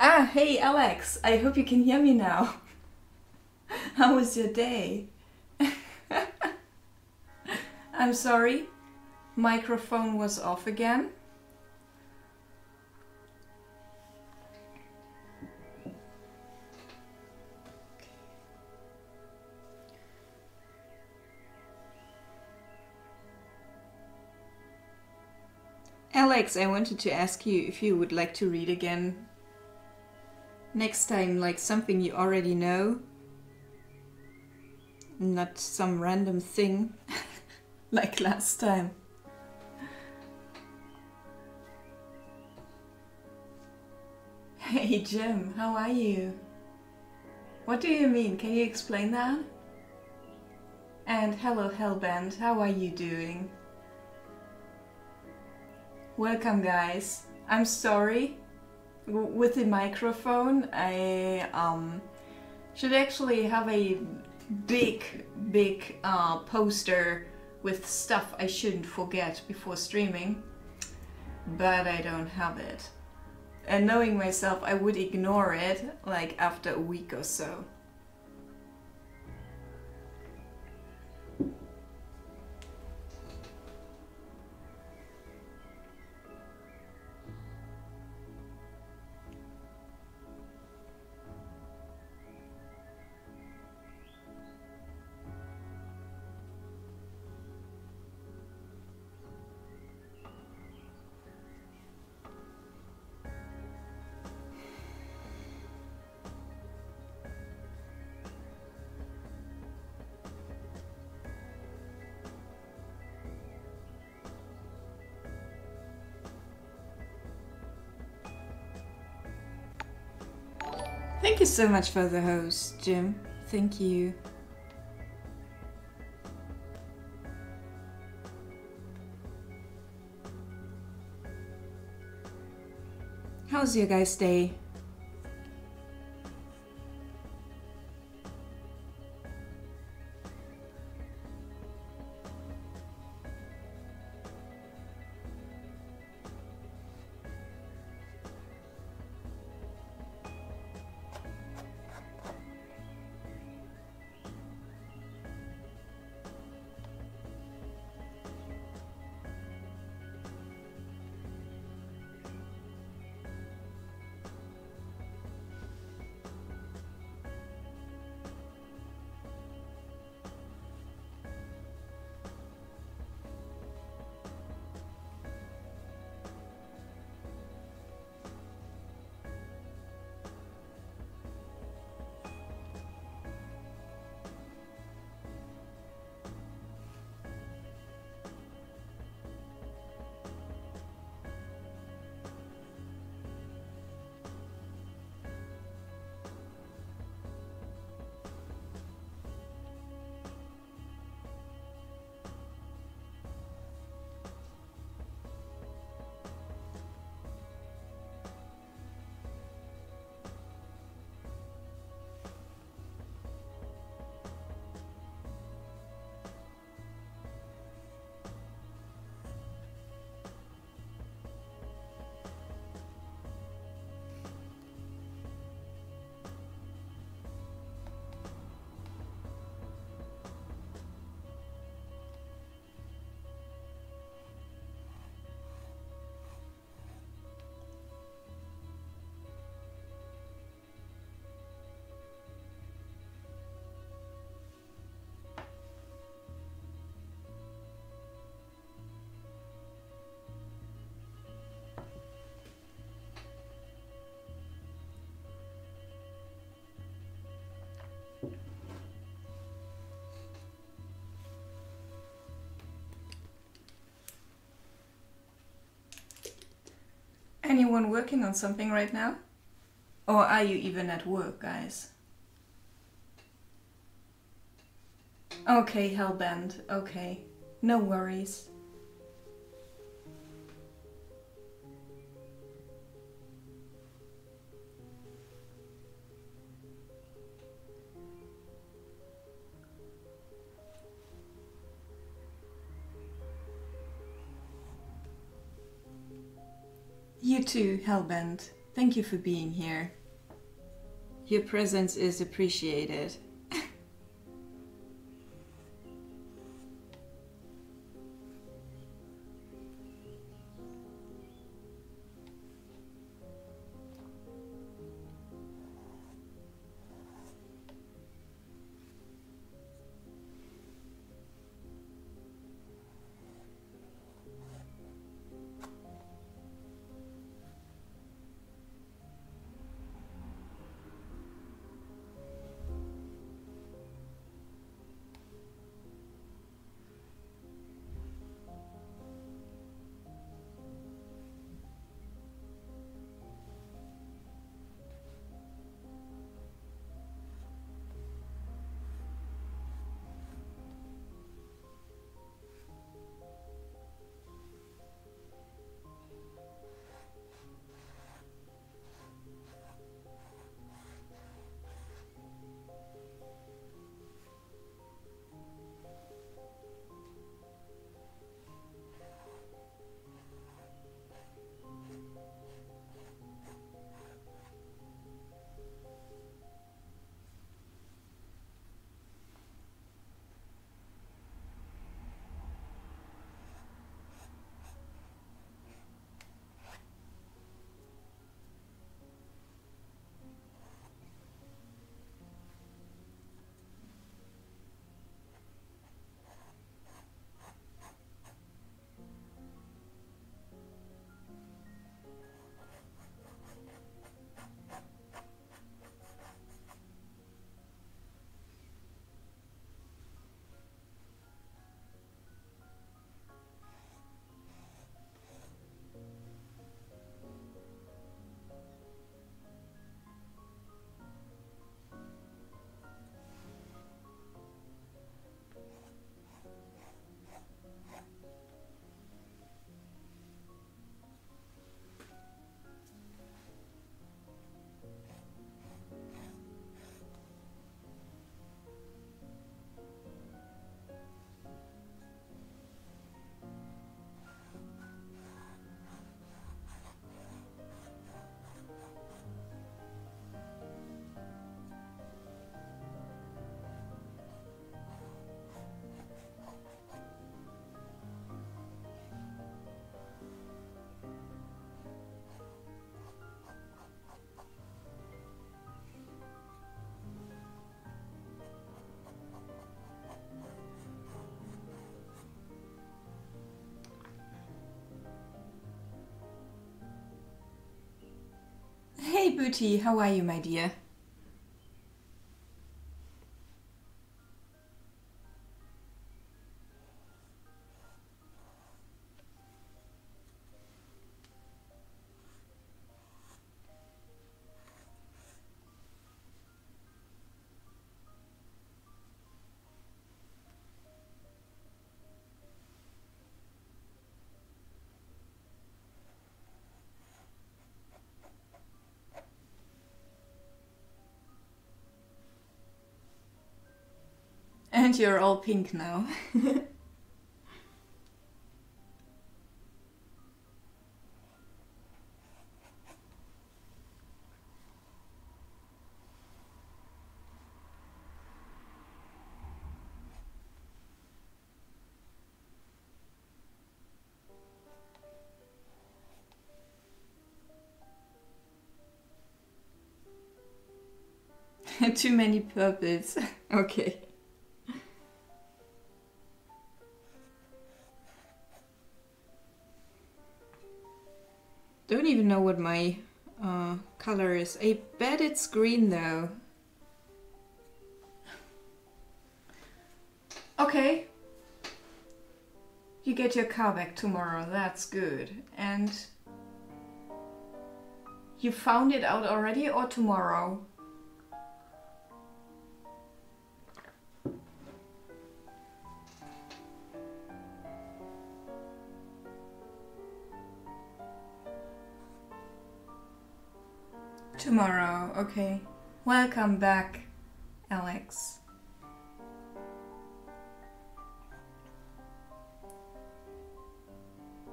Ah, hey Alex, I hope you can hear me now. How was your day? I'm sorry, microphone was off again. Alex, I wanted to ask you if you would like to read again next time, like something you already know, not some random thing like last time. Hey Jim, how are you? What do you mean? Can you explain that? And hello Hellband, how are you doing? Welcome guys. I'm sorry. With the microphone, I should actually have a big poster with stuff I shouldn't forget before streaming, but I don't have it. And knowing myself, I would ignore it like after a week or so. Thank you so much for the host, Jim. Thank you. How's your guys' day? anyone working on something right now? Or are you even at work, guys? Okay, Hellbent, okay. No worries. You too, Hellbent. Thank you for being here. Your presence is appreciated. Hey Booty, how are you, my dear? And you're all pink now. Too many purples. Okay. Don't even know what my color is. I bet it's green though. Okay. You get your car back tomorrow, that's good. And You found it out already or tomorrow? Tomorrow, okay. Welcome back, Alex.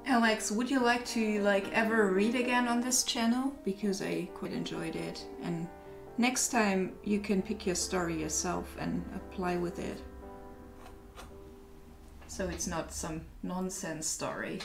Alex, would you like to ever read again on this channel? Because I quite enjoyed it, and next time you can pick your story yourself and apply with it. So it's not some nonsense story.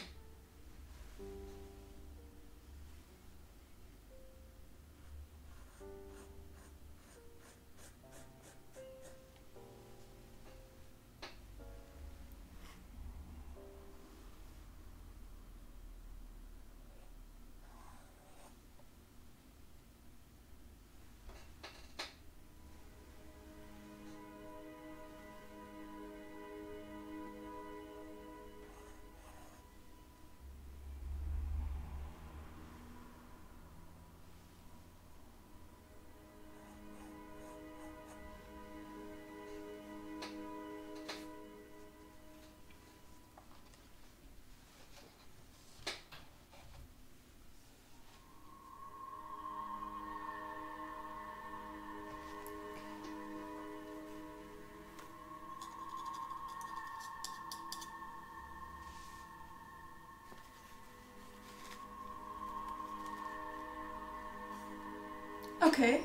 Okay.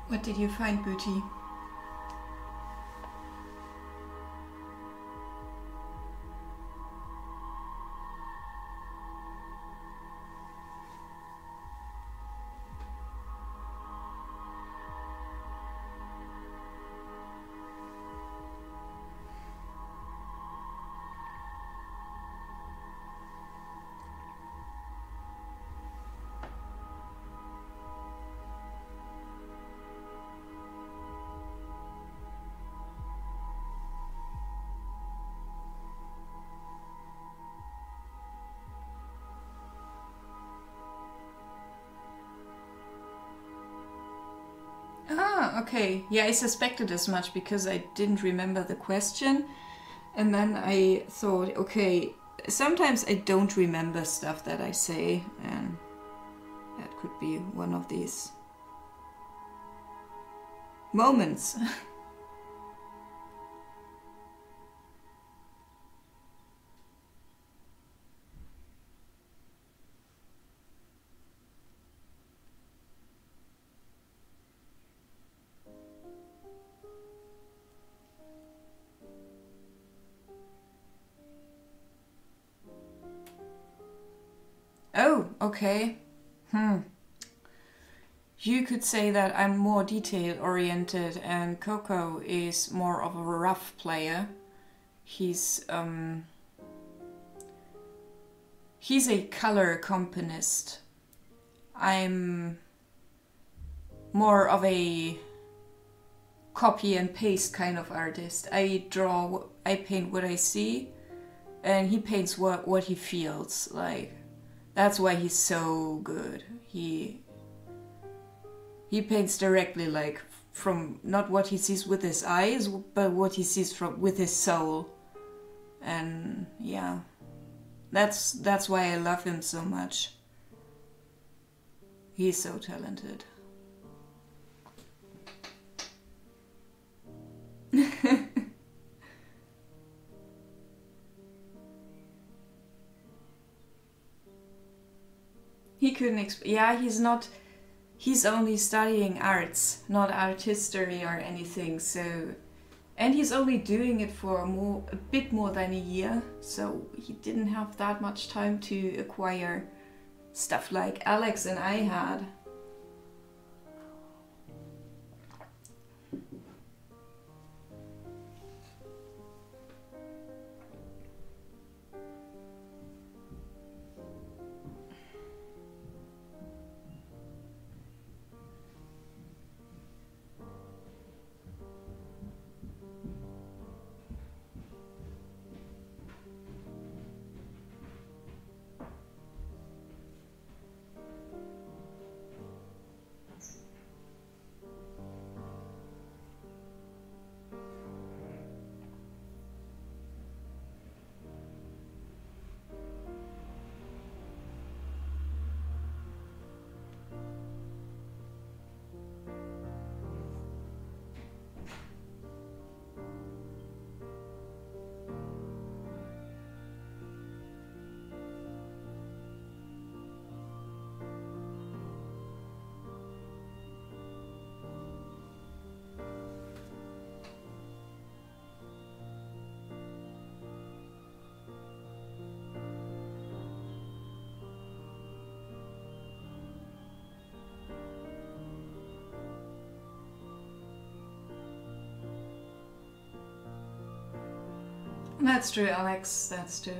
What did you find, Booty? Ah, okay. Yeah, I suspected as much because I didn't remember the question. And then I thought, okay, sometimes I don't remember stuff that I say, and that could be one of these moments. Oh, okay. You could say that I'm more detail oriented and Coco is more of a rough player. He's a color accompanist. I'm more of a copy and paste kind of artist. I paint what I see, and he paints what he feels like. That's why he's so good. He paints directly, like from not what he sees with his eyes, but what he sees with his soul. And yeah, that's why I love him so much. He's so talented. He couldn't yeah, he's only studying arts, not art history or anything, so, and he's only doing it for a bit more than a year, so he didn't have that much time to acquire stuff like Alex and I had. That's true, Alex, that's true.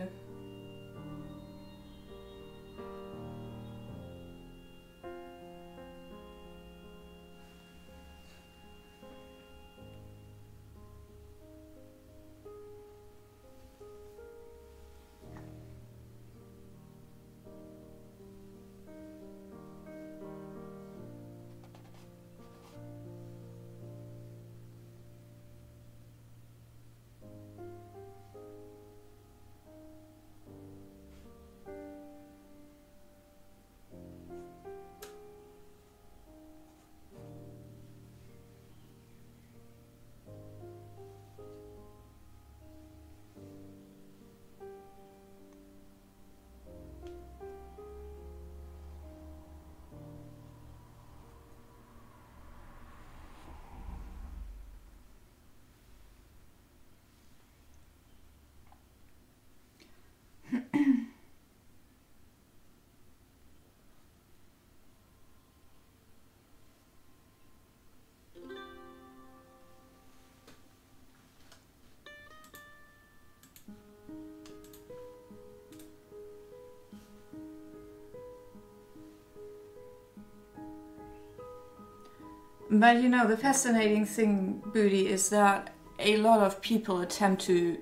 But you know, the fascinating thing, Booty, is that a lot of people attempt to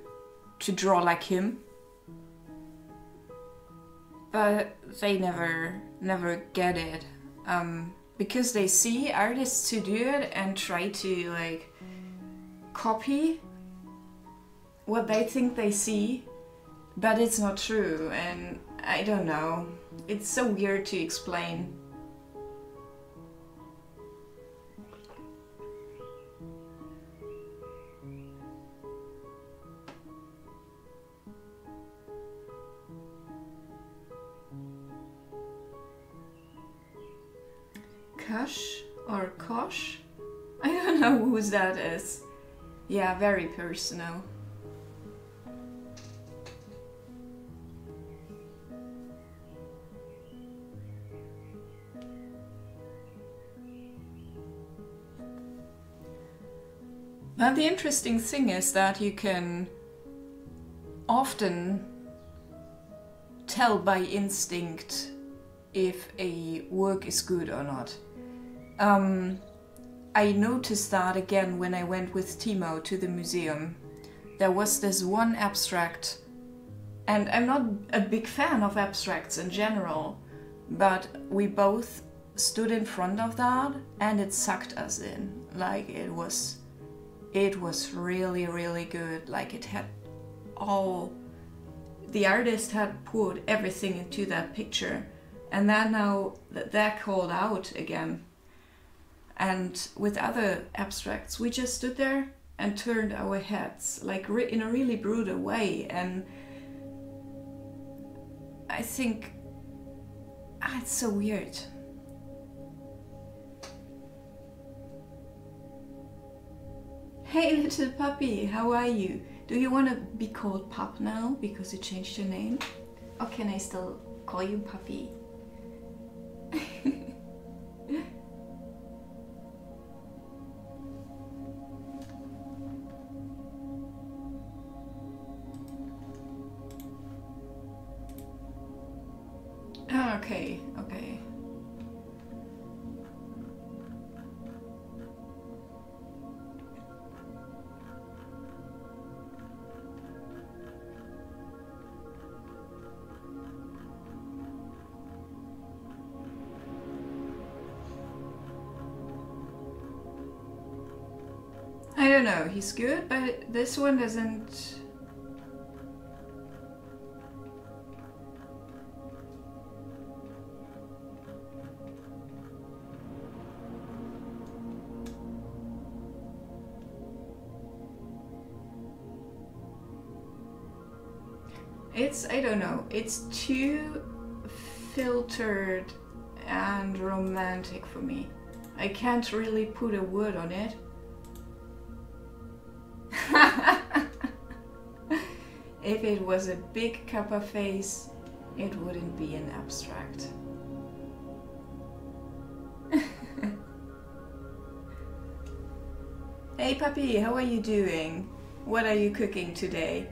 draw like him, but they never get it, because they see artists who do it and try to like copy what they think they see, but it's not true, and I don't know, it's so weird to explain. Kush or Kosh? I don't know whose that is. Yeah, very personal. But the interesting thing is that you can often tell by instinct if a work is good or not. I noticed that again when I went with Timo to the museum. There was this one abstract, and I'm not a big fan of abstracts in general, but we both stood in front of that and it sucked us in. Like it was really, really good. Like it had all, the artist had put everything into that picture, and then now that called out again. And with other abstracts, we just stood there and turned our heads, like in a really brutal way. And I think it's so weird. Hey little puppy, how are you? Do you want to be called Pup now because you changed your name? Or can I still call you Puppy? Okay, okay. I don't know, he's good, but this one doesn't... I don't know, it's too filtered and romantic for me. I can't really put a word on it. If it was a big kappa face, it wouldn't be an abstract. Hey puppy, how are you doing? What are you cooking today?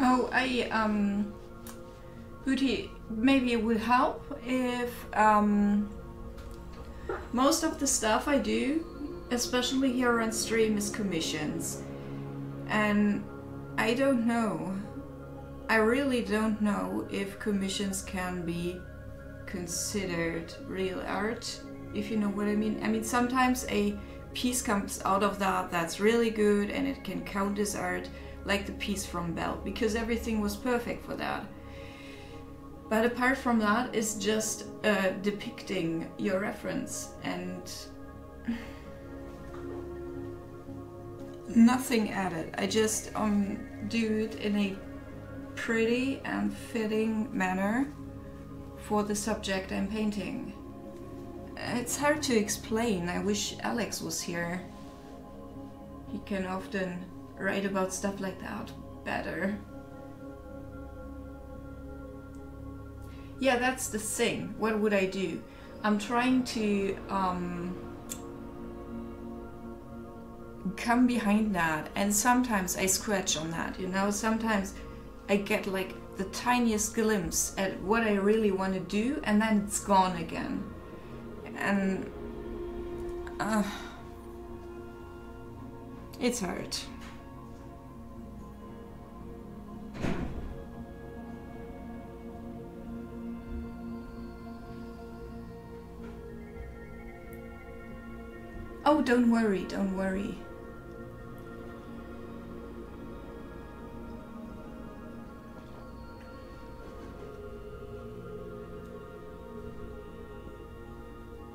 Oh, Booty, maybe it would help if most of the stuff I do, especially here on stream, is commissions. And I don't know. I really don't know if commissions can be considered real art, if you know what I mean. I mean, sometimes a piece comes out of that that's really good and it can count as art, like the piece from Belle, because everything was perfect for that. But apart from that, it's just depicting your reference and nothing added. I just do it in a pretty and fitting manner for the subject I'm painting. It's hard to explain. I wish Alex was here. He can often write about stuff like that better. Yeah, that's the thing. What would I do? I'm trying to come behind that, and sometimes I scratch on that, you know? Sometimes I get like the tiniest glimpse at what I really want to do, and then it's gone again. And it's hard. Oh, don't worry, don't worry.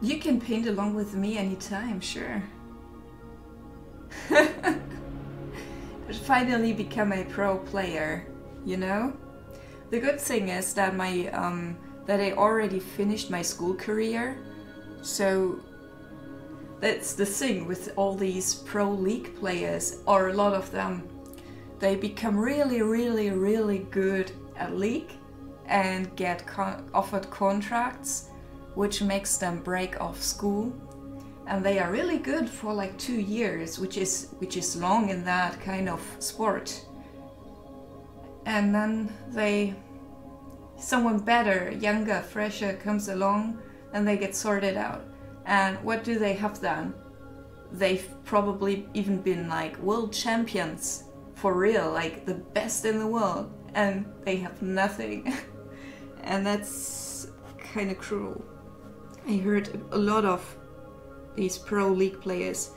You can paint along with me anytime, sure. Finally become a pro player, you know? The good thing is that that I already finished my school career, so that's the thing with all these pro league players, or a lot of them. They become really, really, really good at league and get offered contracts, which makes them break off school, and they are really good for like 2 years, which is long in that kind of sport. And then someone better, younger, fresher comes along and they get sorted out. And what do they have then? They've probably even been like world champions for real, like the best in the world, and they have nothing. And that's kind of cruel. I heard a lot of these pro league players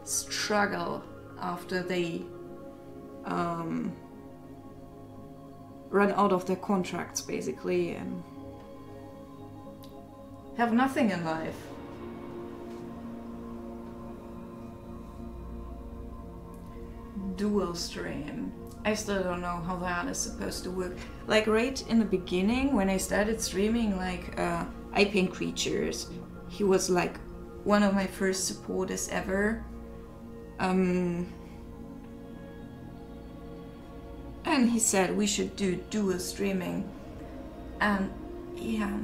struggle after they run out of their contracts, basically, and have nothing in life. Dual stream. I still don't know how that is supposed to work. Like right in the beginning, when I started streaming, like I Paint Creatures, he was like one of my first supporters ever. And he said we should do dual streaming. And yeah,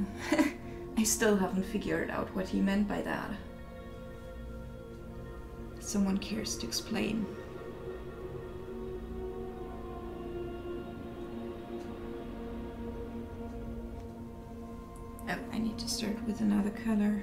I still haven't figured out what he meant by that. Someone cares to explain. Oh, I need to start with another color.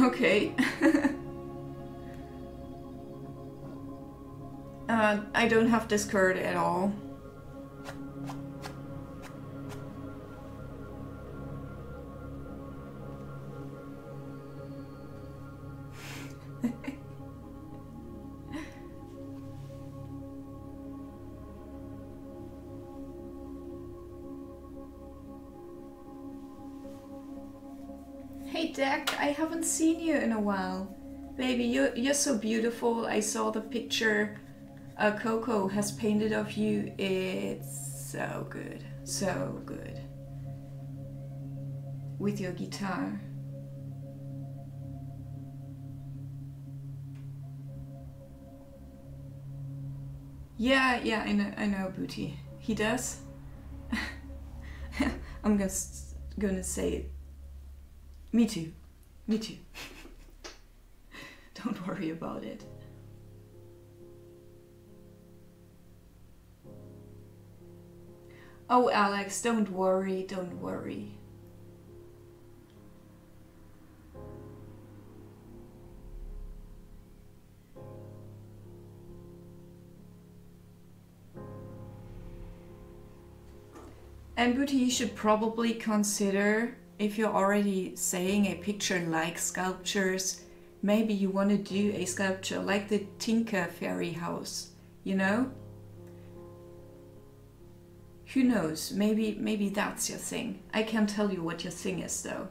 Okay. I don't have this card at all. Hey Deck, I haven't seen you in a while. Baby, you're so beautiful. I saw the picture Coco has painted of you. It's so good, so good. With your guitar. Yeah, I know, Booty. He does? I'm gonna say, me too. Don't worry about it. Oh, Alex, don't worry. And Booty, you should probably consider, if you're already saying a picture like sculptures, maybe you want to do a sculpture like the Tinker Fairy house, you know? Who knows, maybe that's your thing. I can't tell you what your thing is though.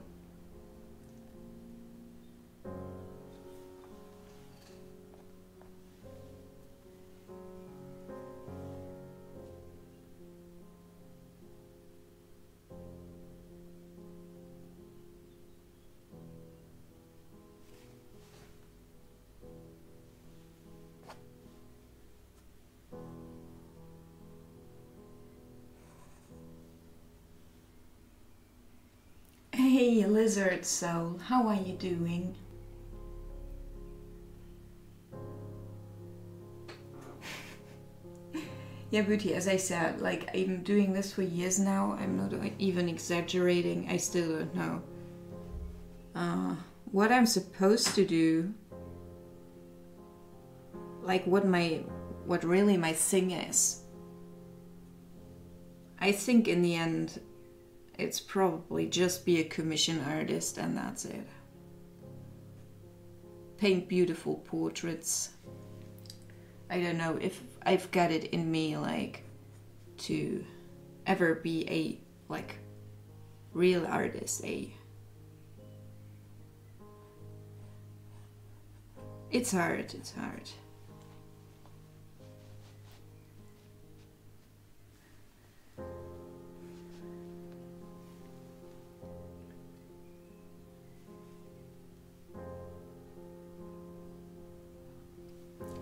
Hey, Lizard Soul, how are you doing? Yeah, Booty, as I said, like, I'm doing this for years now. I'm not even exaggerating. I still don't know what I'm supposed to do. Like, what really my thing is. I think in the end, it's probably just be a commission artist and that's it. Paint beautiful portraits. I don't know if I've got it in me, like, to ever be a, like, real artist. It's hard.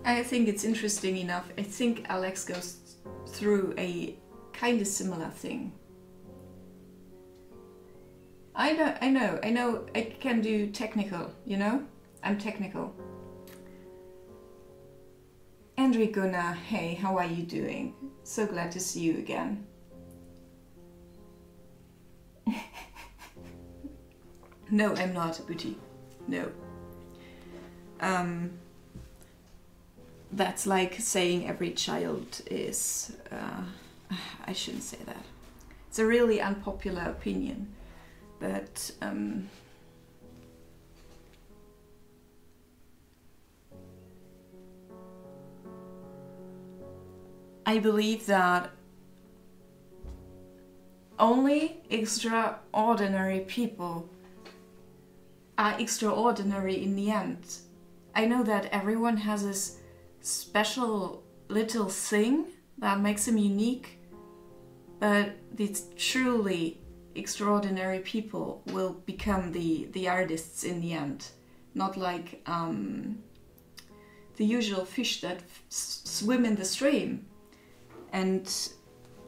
I think it's interesting enough. I think Alex goes through a kind of similar thing. I know, I can do technical, you know? I'm technical. Andrew Gunnar, hey, how are you doing? So glad to see you again. No, I'm not, Booty. No. That's like saying every child is... I shouldn't say that. It's a really unpopular opinion, but... I believe that only extraordinary people are extraordinary in the end. I know that everyone has this special little thing that makes them unique, but these truly extraordinary people will become the artists in the end. Not like the usual fish that swim in the stream. And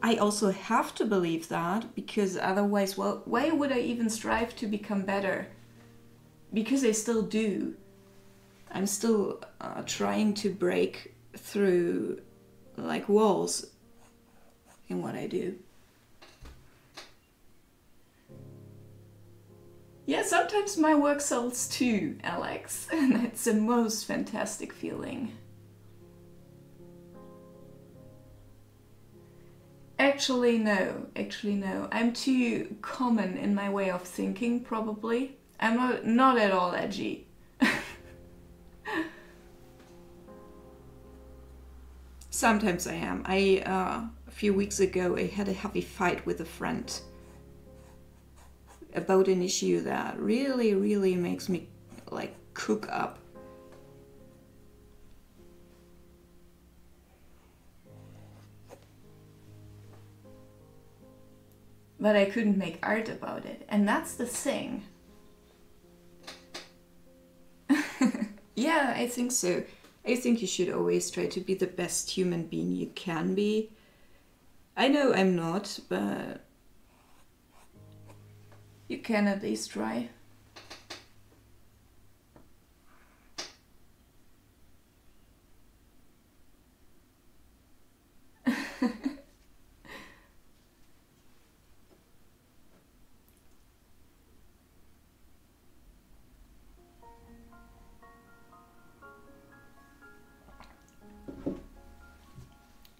I also have to believe that, because otherwise, well, why would I even strive to become better? Because I still do. I'm still trying to break through, like, walls in what I do. Yeah, sometimes my work sells too, Alex, and it's the most fantastic feeling. Actually no. I'm too common in my way of thinking, probably. I'm not at all edgy. Sometimes I am. A few weeks ago I had a heavy fight with a friend about an issue that really, really makes me like cook up. But I couldn't make art about it, and that's the thing. Yeah, I think so. I think you should always try to be the best human being you can be. I know I'm not, but you can at least try.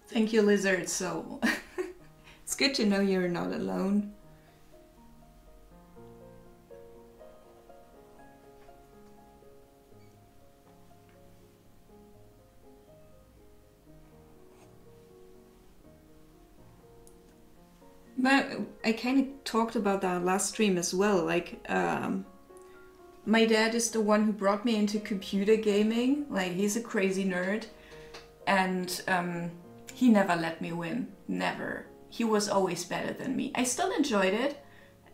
Thank you, Lizard Soul. It's good to know you're not alone. But I kind of talked about that last stream as well. Like, my dad is the one who brought me into computer gaming. Like, he's a crazy nerd. And he never let me win. Never. He was always better than me. I still enjoyed it,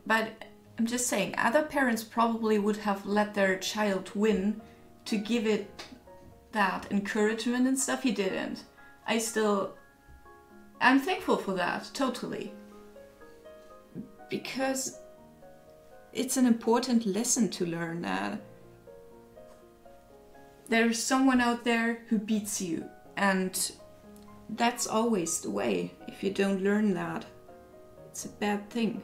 but I'm just saying, other parents probably would have let their child win to give it that encouragement and stuff. He didn't. I'm thankful for that, totally. Because it's an important lesson to learn that there's someone out there who beats you, and that's always the way. If you don't learn that, it's a bad thing.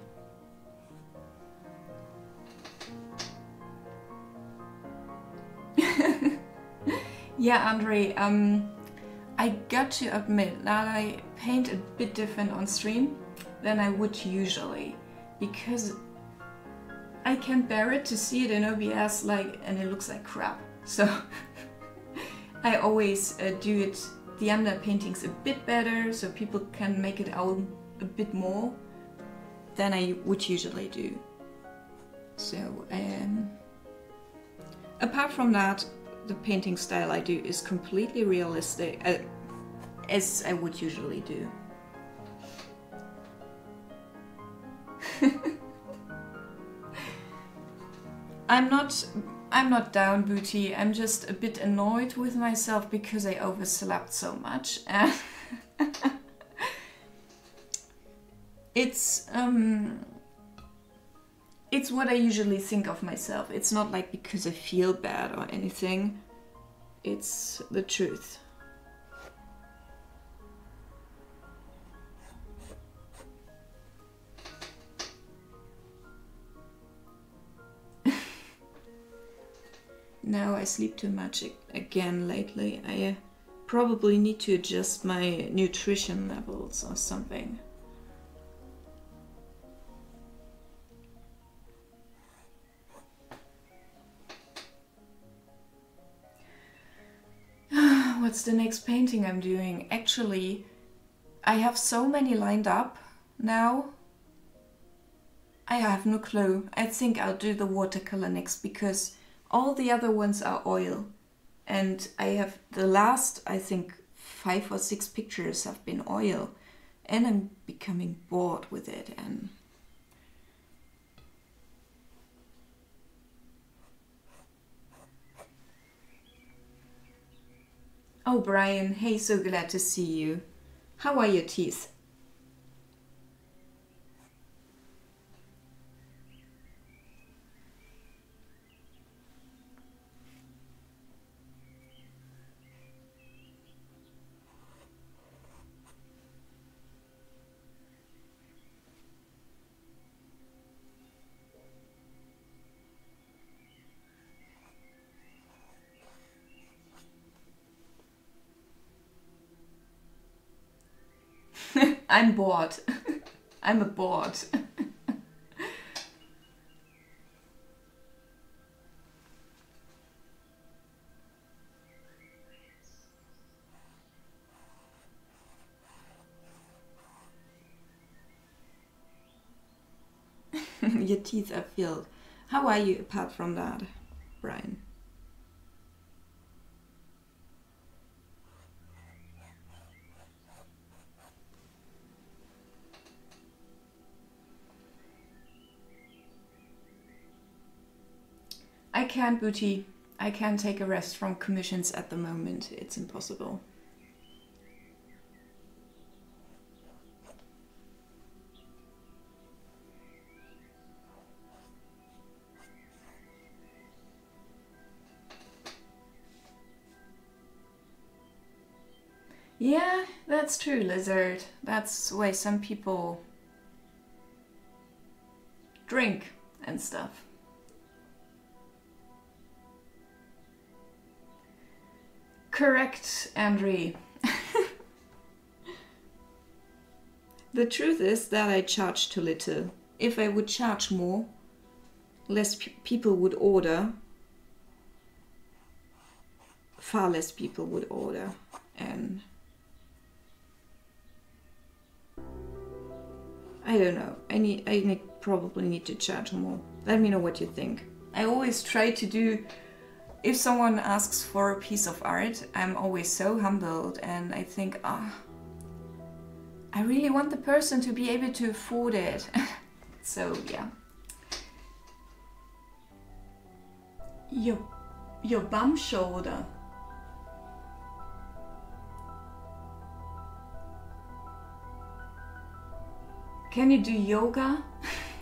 Yeah, Andre, I got to admit that I paint a bit different on stream than I would usually, because I can't bear it to see it in OBS and it looks like crap. So I always do it, the underpaintings a bit better, so people can make it out a bit more than I would usually do. So apart from that, the painting style I do is completely realistic, as I would usually do. I'm not down, Booty. I'm just a bit annoyed with myself because I overslept so much. It's what I usually think of myself. It's not like because I feel bad or anything. It's the truth. Now I sleep too much again lately. I probably need to adjust my nutrition levels or something. What's the next painting I'm doing? Actually, I have so many lined up now. I have no clue. I think I'll do the watercolor next because all the other ones are oil. And I have the last, I think, 5 or 6 pictures have been oil. And I'm becoming bored with it. And oh, Brian, hey, so glad to see you. How are your teeth? I'm bored. I'm a bored. Your teeth are filled. How are you apart from that, Brian? I can't, Booty. I can't take a rest from commissions at the moment. It's impossible. Yeah, that's true, Lizard. That's why some people drink and stuff. Correct, Andre. The truth is that I charge too little. If I would charge more, less people would order. Far less people would order. And I don't know. I probably need to charge more. Let me know what you think. I always try to do, if someone asks for a piece of art, I'm always so humbled and I think, I really want the person to be able to afford it. So yeah. Your bum shoulder. Can you do yoga?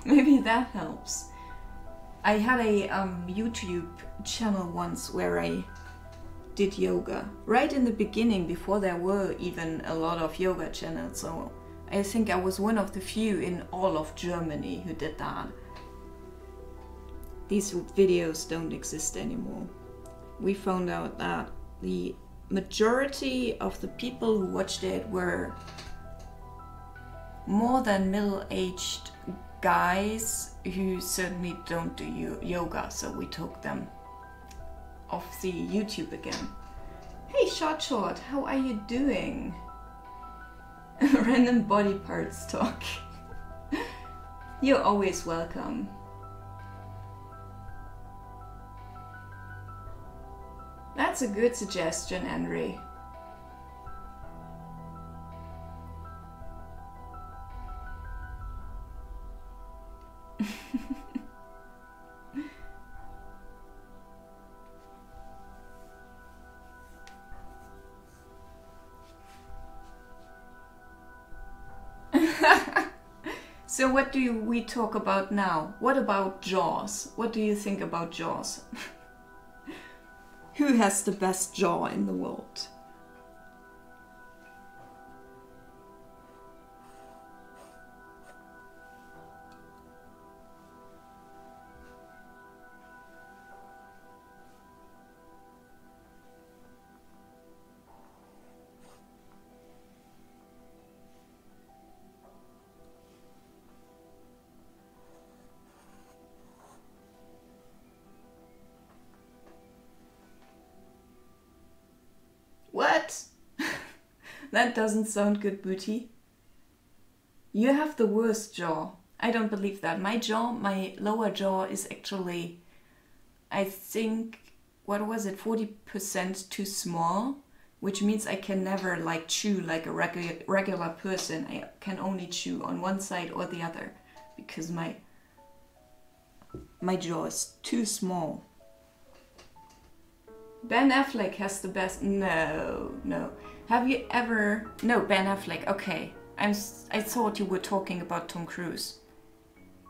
Maybe that helps. I had a YouTube channel once where I did yoga. Right in the beginning, before there were even a lot of yoga channels. So I think I was one of the few in all of Germany who did that. These videos don't exist anymore. We found out that the majority of the people who watched it were more than middle-aged guys who certainly don't do yoga, so we took them off the YouTube again. Hey Short, how are you doing? Random body parts talk. You're always welcome. That's a good suggestion, Henry. So what do we talk about now? What about jaws? What do you think about jaws? Who has the best jaw in the world? What? That doesn't sound good, Booty. You have the worst jaw. I don't believe that. My jaw, my lower jaw is actually, I think, what was it, 40% too small, which means I can never like chew like a regular person. I can only chew on one side or the other because my jaw is too small. Ben Affleck has the best. No. Have you ever? No, Ben Affleck. Okay, I thought you were talking about Tom Cruise.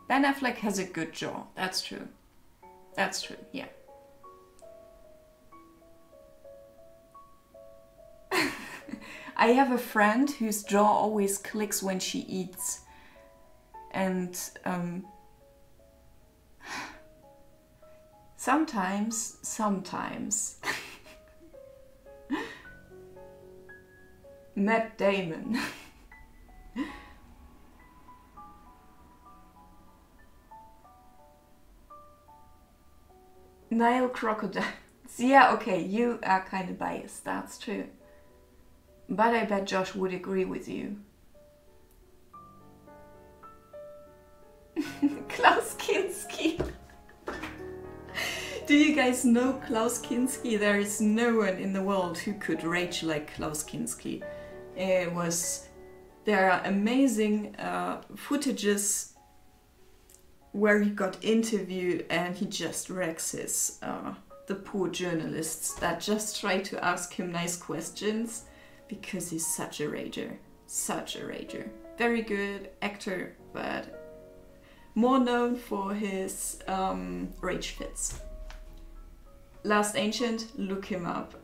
Ben Affleck has a good jaw. That's true. That's true. Yeah. I have a friend whose jaw always clicks when she eats, and sometimes. Matt Damon. Nile crocodile. Yeah, okay, you are kind of biased, that's true. But I bet Josh would agree with you. Klaus Kinski. Do you guys know Klaus Kinski? There is no one in the world who could rage like Klaus Kinski. There are amazing footages where he got interviewed and he just wrecks the poor journalists that just try to ask him nice questions because he's such a rager. Such a rager. Very good actor, but more known for his rage fits. Last Ancient, look him up.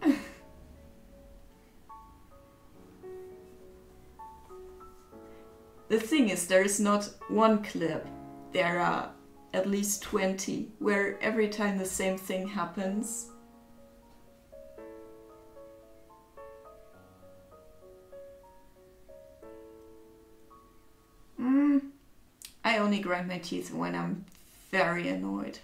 The thing is, there is not one clip. There are at least 20, where every time the same thing happens. I only grind my teeth when I'm very annoyed.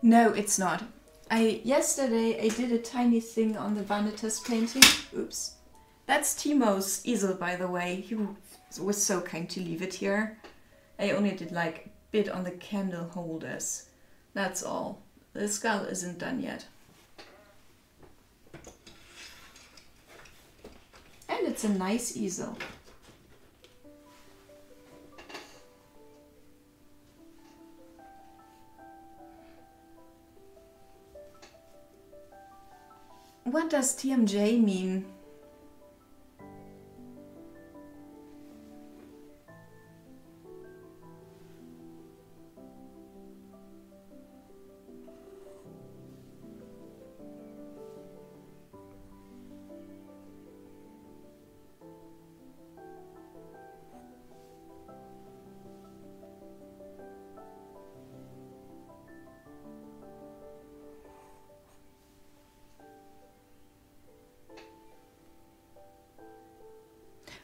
No, it's not. Yesterday I did a tiny thing on the Vanitas painting. Oops. That's Timo's easel, by the way. He was so kind to leave it here. I only did like a bit on the candle holders. That's all. The skull isn't done yet. And it's a nice easel. What does TMJ mean?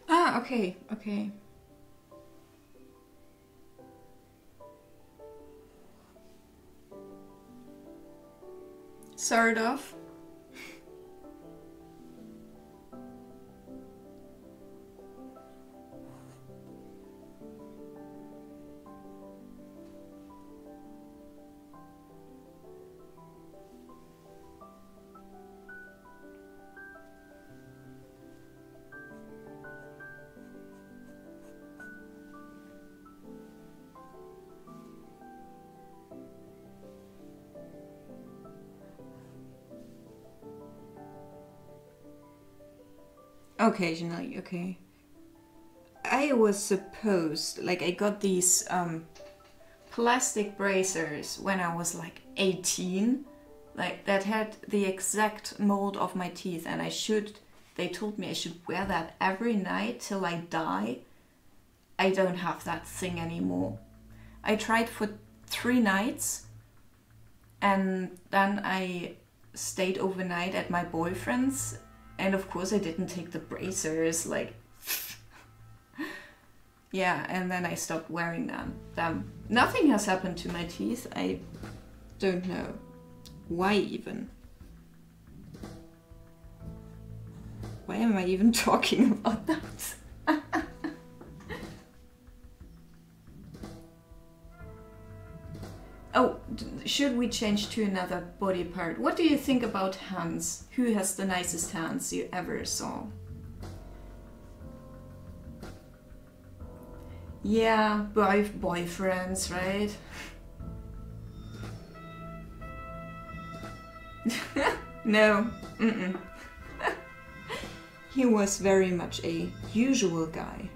Ah, okay, okay. Sort of. Occasionally, okay. I was supposed, like I got these plastic bracers when I was like 18, like that had the exact mold of my teeth, and they told me I should wear that every night till I die. I don't have that thing anymore. I tried for 3 nights and then I stayed overnight at my boyfriend's, and of course I didn't take the bracers, like yeah, and then I stopped wearing them. Nothing has happened to my teeth. I don't know why even. Why am I even talking about that? Oh, should we change to another body part? What do you think about hands? Who has the nicest hands you ever saw? Yeah, boyfriends, right? No, He was very much a usual guy.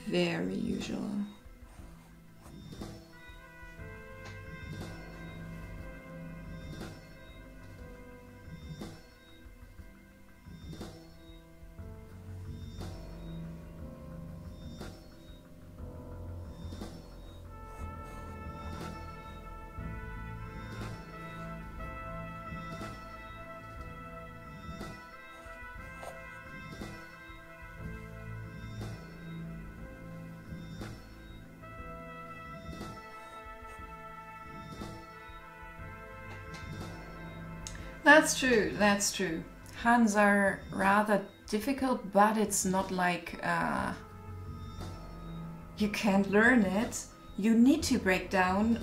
Very usual. That's true, that's true. Hands are rather difficult, but it's not like you can't learn it. You need to break down.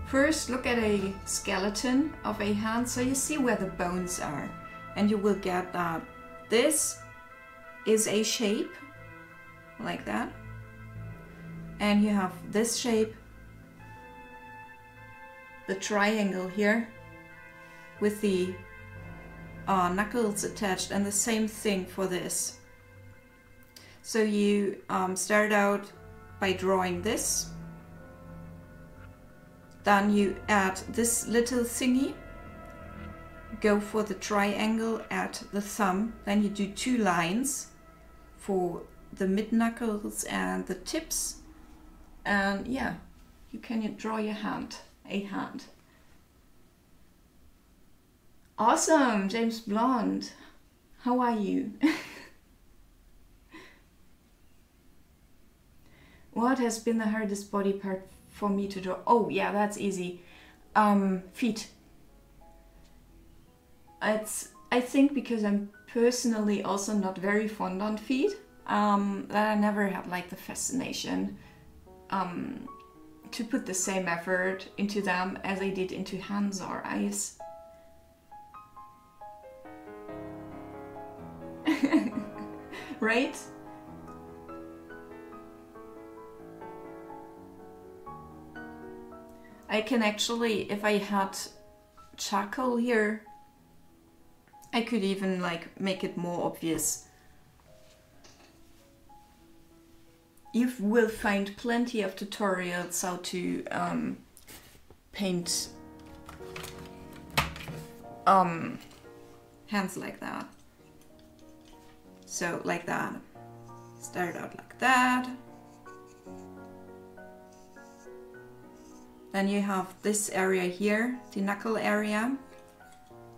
First, look at a skeleton of a hand so you see where the bones are, and you will get that this is a shape like that, and you have this shape, the triangle here with the knuckles attached, and the same thing for this. So you start out by drawing this, then you add this little thingy, go for the triangle, add the thumb, then you do 2 lines for the mid knuckles and the tips, and yeah, you can draw your hand, a hand. Awesome, James Blonde. How are you? What has been the hardest body part for me to draw? Oh yeah, that's easy. Feet. I think because I'm personally also not very fond on feet, that I never had like the fascination to put the same effort into them as I did into hands or eyes. Right? I can actually, if I had charcoal here, I could even like make it more obvious. You will find plenty of tutorials how to paint hands like that. So like that. Start out like that. Then you have this area here, the knuckle area.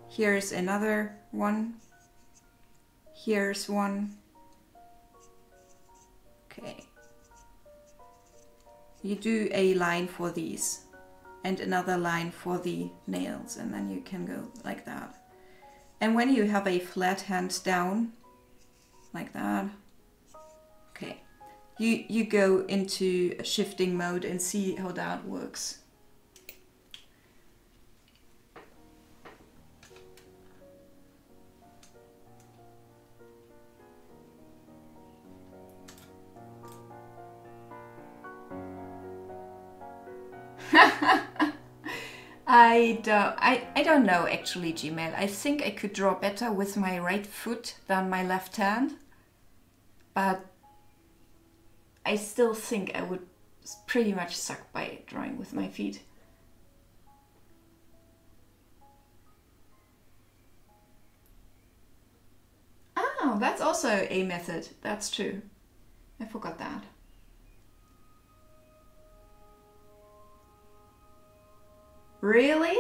Here's another one. Here's one. Okay. You do a line for these and another line for the nails, and then you can go like that. And when you have a flat hand down, like that, okay, you go into a shifting mode and see how that works. I don't know actually, Gmail. I think I could draw better with my right foot than my left hand, but I still think I would pretty much suck by drawing with my feet. Oh, that's also a method. That's true. I forgot that. Really?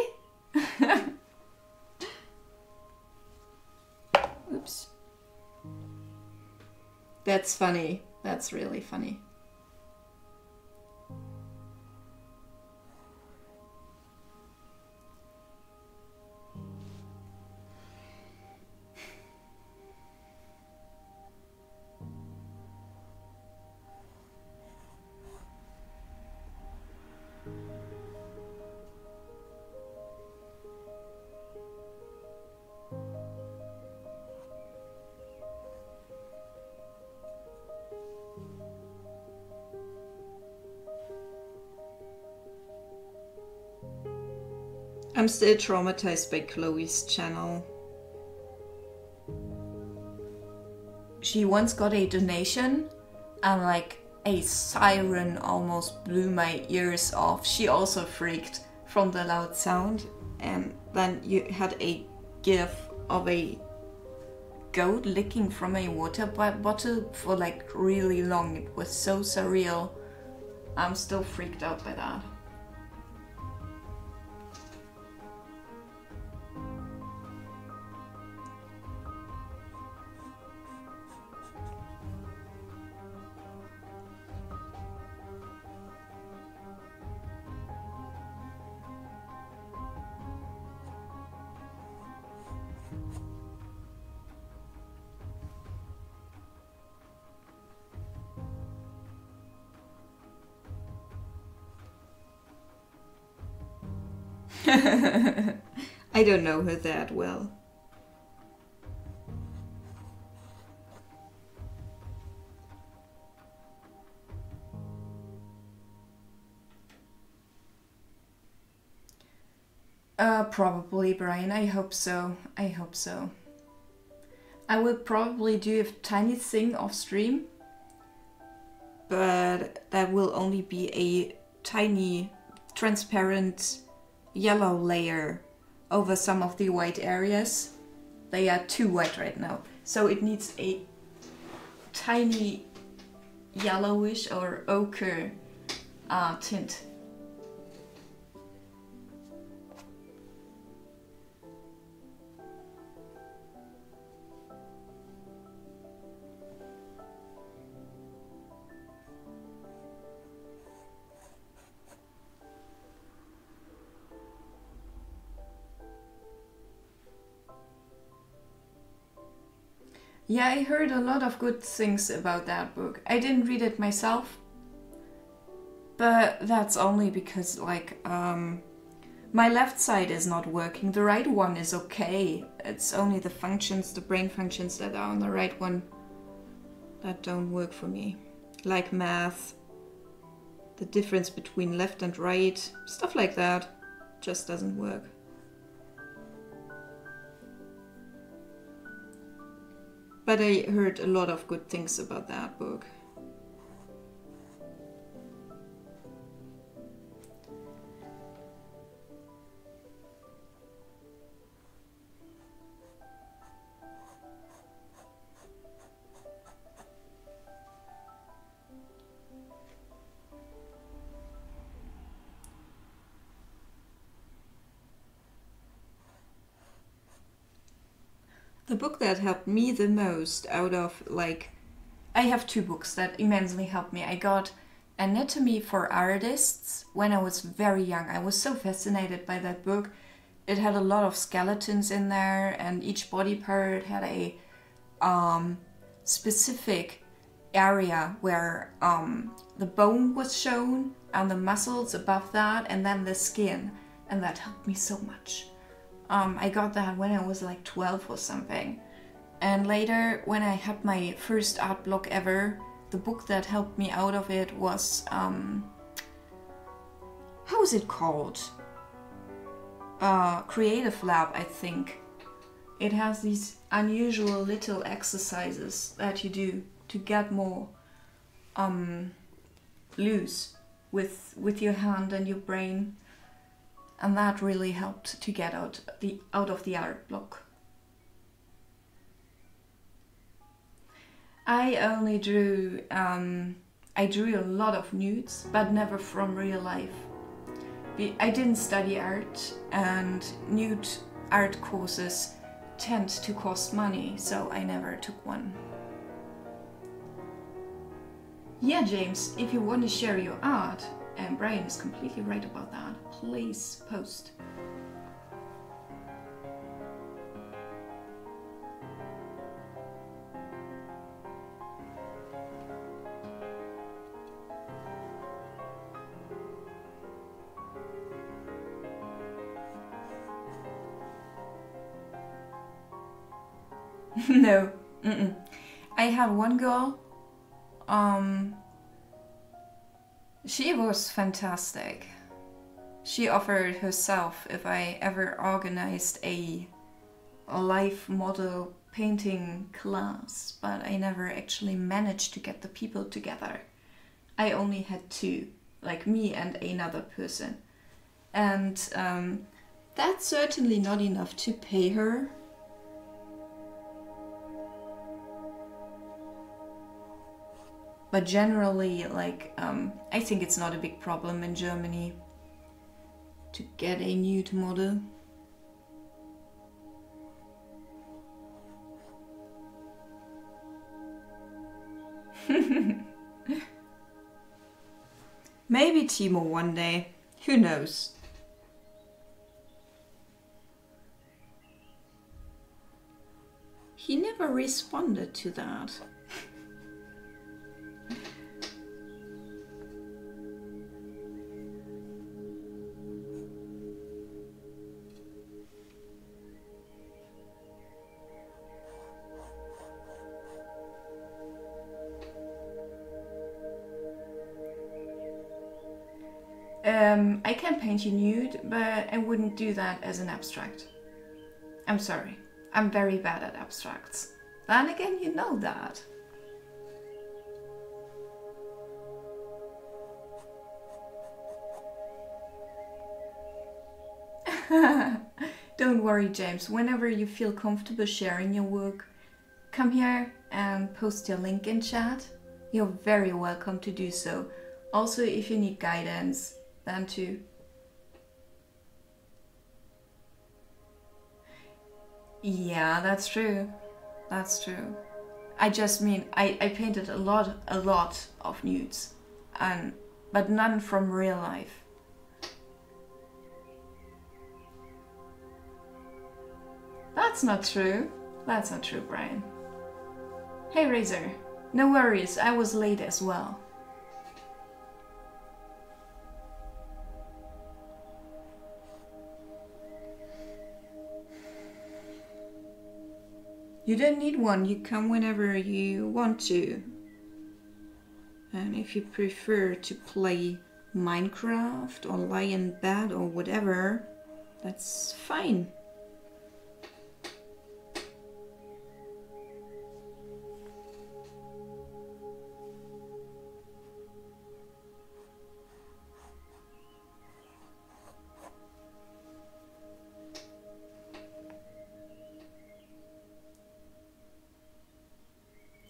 Oops. That's funny. That's really funny. I'm still traumatized by Chloe's channel. She once got a donation and like a siren almost blew my ears off. She also freaked from the loud sound, and then you had a gif of a goat licking from a water bottle for like really long. It was so surreal. I'm still freaked out by that. I don't know her that well. Probably, Brian. I hope so. I hope so. I will probably do a tiny thing off stream, but that will only be a tiny transparent yellow layer over some of the white areas. They are too white right now, so it needs a tiny yellowish or ochre tint. Yeah, I heard a lot of good things about that book. I didn't read it myself, but that's only because, like, my left side is not working. The right one is okay. It's only the functions, the brain functions that are on the right one that don't work for me. Like math, the difference between left and right, stuff like that just doesn't work. But I heard a lot of good things about that book. The book that helped me the most out of, like, I have two books that immensely helped me. I got Anatomy for Artists when I was very young. I was so fascinated by that book. It had a lot of skeletons in there, and each body part had a specific area where the bone was shown and the muscles above that, and then the skin, and that helped me so much. I got that when I was like 12 or something. And later, when I had my first art block ever, the book that helped me out of it was, how is it called? Creative Lab, I think. It has these unusual little exercises that you do to get more loose with your hand and your brain. And that really helped to get out of the art block. I only drew, I drew a lot of nudes, but never from real life. I didn't study art, and nude art courses tend to cost money, so I never took one. Yeah, James, if you want to share your art, and Brian is completely right about that, please post. No, I had one girl, she was fantastic. She offered herself if I ever organized a live model painting class, but I never actually managed to get the people together. I only had two, like me and another person. And that's certainly not enough to pay her. But generally, like, I think it's not a big problem in Germany to get a nude model. Maybe Timo one day. Who knows? He never responded to that. I can paint you nude, but I wouldn't do that as an abstract. I'm sorry. I'm very bad at abstracts. Then again, you know that. Don't worry, James. Whenever you feel comfortable sharing your work, come here and post your link in chat. You're very welcome to do so. Also, if you need guidance, then too. Yeah, that's true. That's true. I just mean, I painted a lot of nudes, but none from real life. That's not true. That's not true, Brian. Hey, Razor. No worries, I was late as well. You don't need one, you come whenever you want to. And if you prefer to play Minecraft or lie in bed or whatever, that's fine.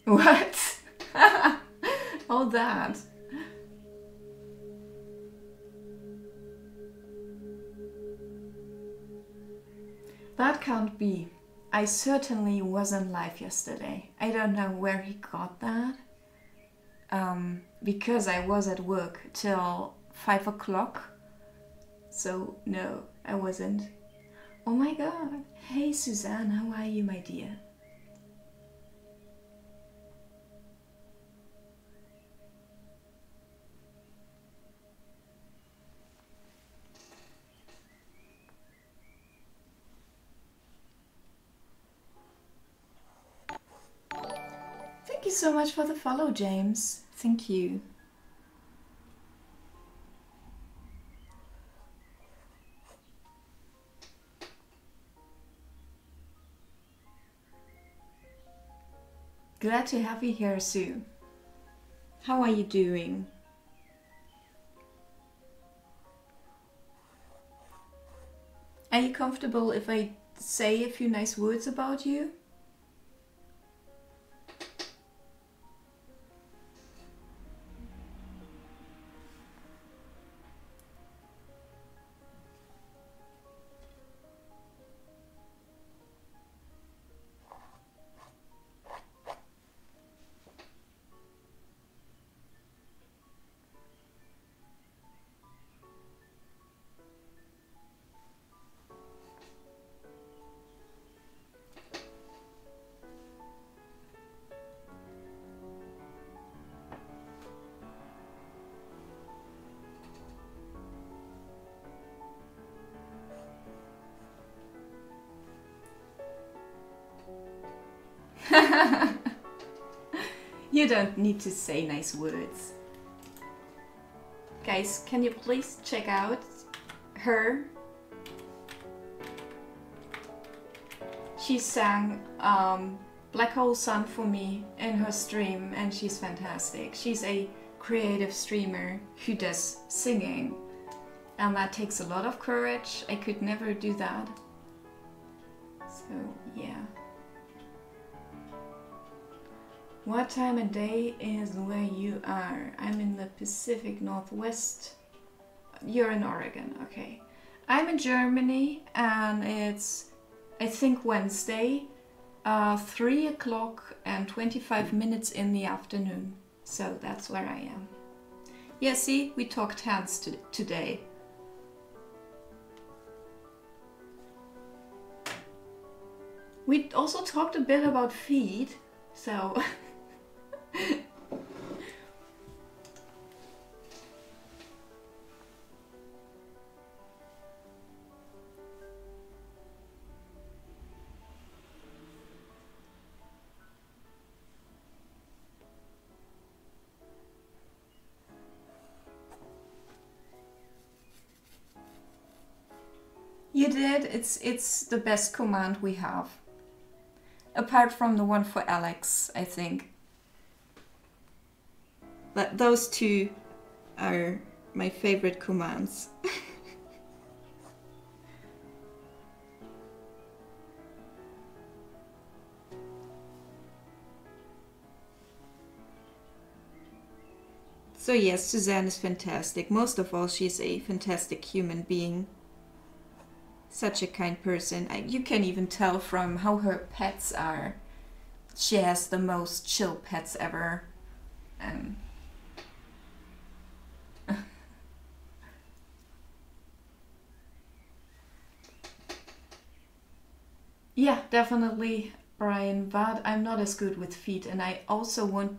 What? All that. That can't be. I certainly wasn't live yesterday. I don't know where he got that. Because I was at work till 5 o'clock. So no, I wasn't. Oh my god. Hey Suzanne, how are you, my dear? Thank you so much for the follow, James. Thank you. Glad to have you here, Sue. How are you doing? Are you comfortable if I say a few nice words about you? You don't need to say nice words. Guys, can you please check out her? She sang Black Hole Sun for me in her stream and she's fantastic. She's a creative streamer who does singing and that takes a lot of courage. I could never do that. So yeah. What time of day is where you are? I'm in the Pacific Northwest. You're in Oregon, okay. I'm in Germany and it's, I think, Wednesday, 3 o'clock and 25 minutes in the afternoon. So that's where I am. Yeah, see, we talked hands today. We also talked a bit about feet, so... You did. It's the best command we have. Apart from the one for Alex, I think. But those two are my favorite commands. So yes, Suzanne is fantastic. Most of all, she's a fantastic human being. Such a kind person. You can even tell from how her pets are. She has the most chill pets ever. Yeah, definitely, Brian, but I'm not as good with feet, and I also won't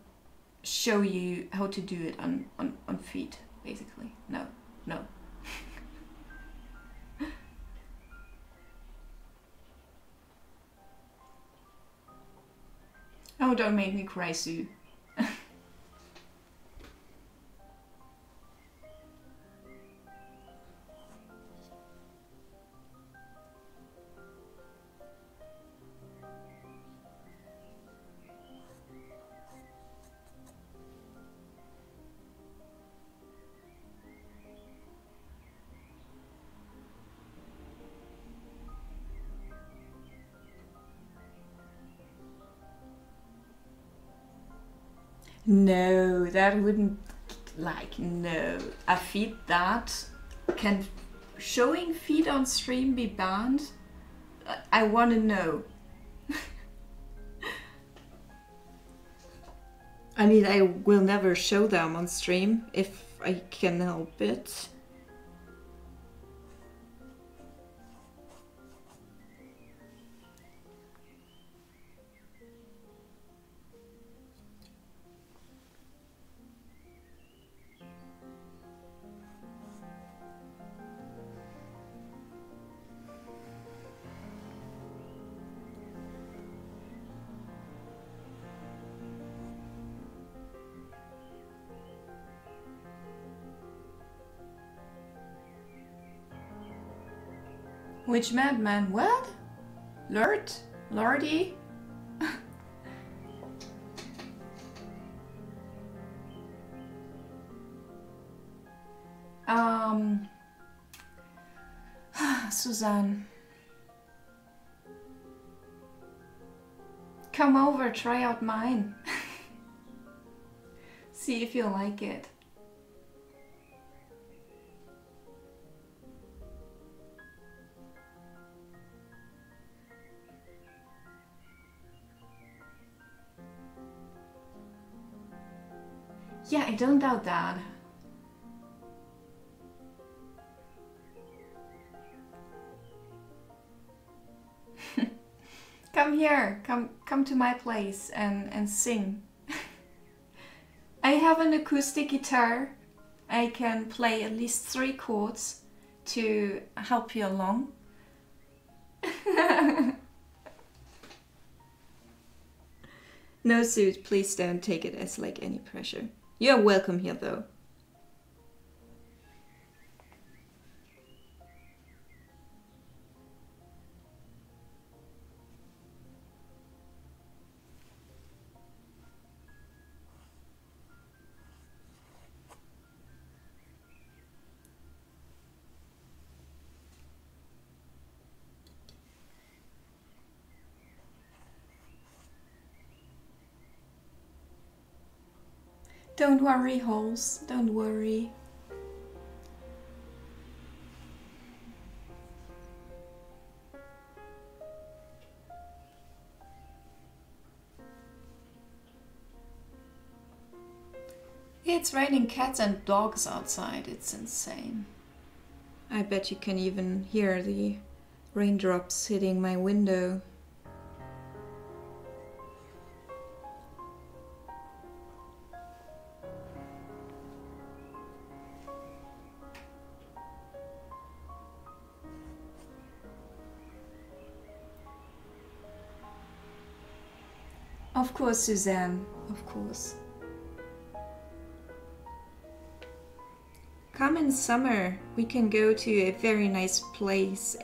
show you how to do it on feet, basically. No, no. Oh, don't make me cry, Sue. No, that wouldn't, like, no. A feed that can showing feet on stream be banned? I want to know. I mean, I will never show them on stream if I can help it. Which madman? What? Lord? Lordy? Suzanne. Come over, try out mine. See if you like it. Yeah, I don't doubt that. Come here, come to my place and sing. I have an acoustic guitar. I can play at least 3 chords to help you along. No, Suit, please don't take it as like any pressure. You're welcome here though. Don't worry, Holes, don't worry. It's raining cats and dogs outside, it's insane. I bet you can even hear the raindrops hitting my window. Of course, Suzanne, of course. come in summer, we can go to a very nice place,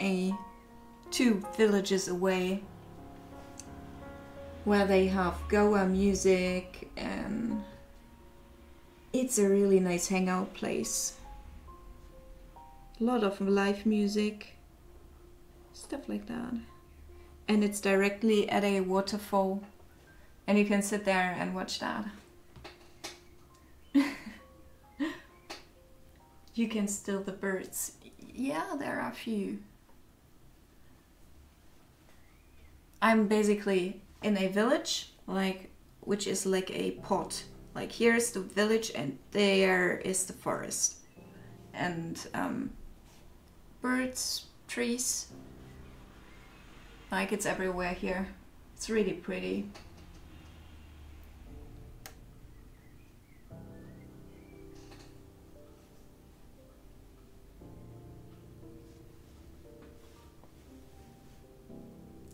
2 villages away, where they have Goa music, and it's a really nice hangout place. A lot of live music, stuff like that. And it's directly at a waterfall, and you can sit there and watch that. You can still the birds. Yeah, there are a few. I'm basically in a village, like, which is like a pot. Like, here's the village and there is the forest. And birds, trees. Like, it's everywhere here. It's really pretty.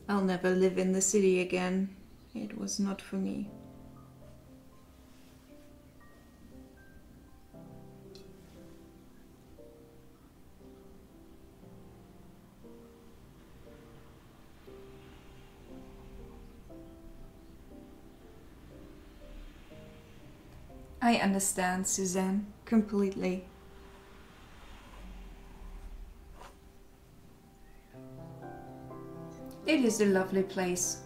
I'll never live in the city again. It was not for me. I understand, Suzanne, completely. It is a lovely place.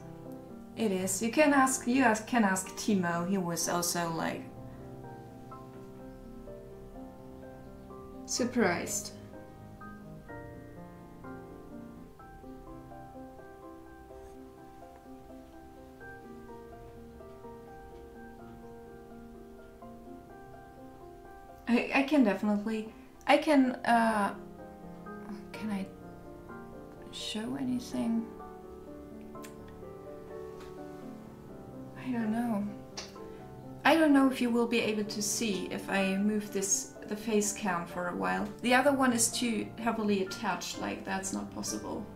It is. You can ask Timo. He was also like surprised. I can definitely. I can I show anything? I don't know. I don't know if you will be able to see if I move the face cam for a while. The other one is too heavily attached, like that's not possible.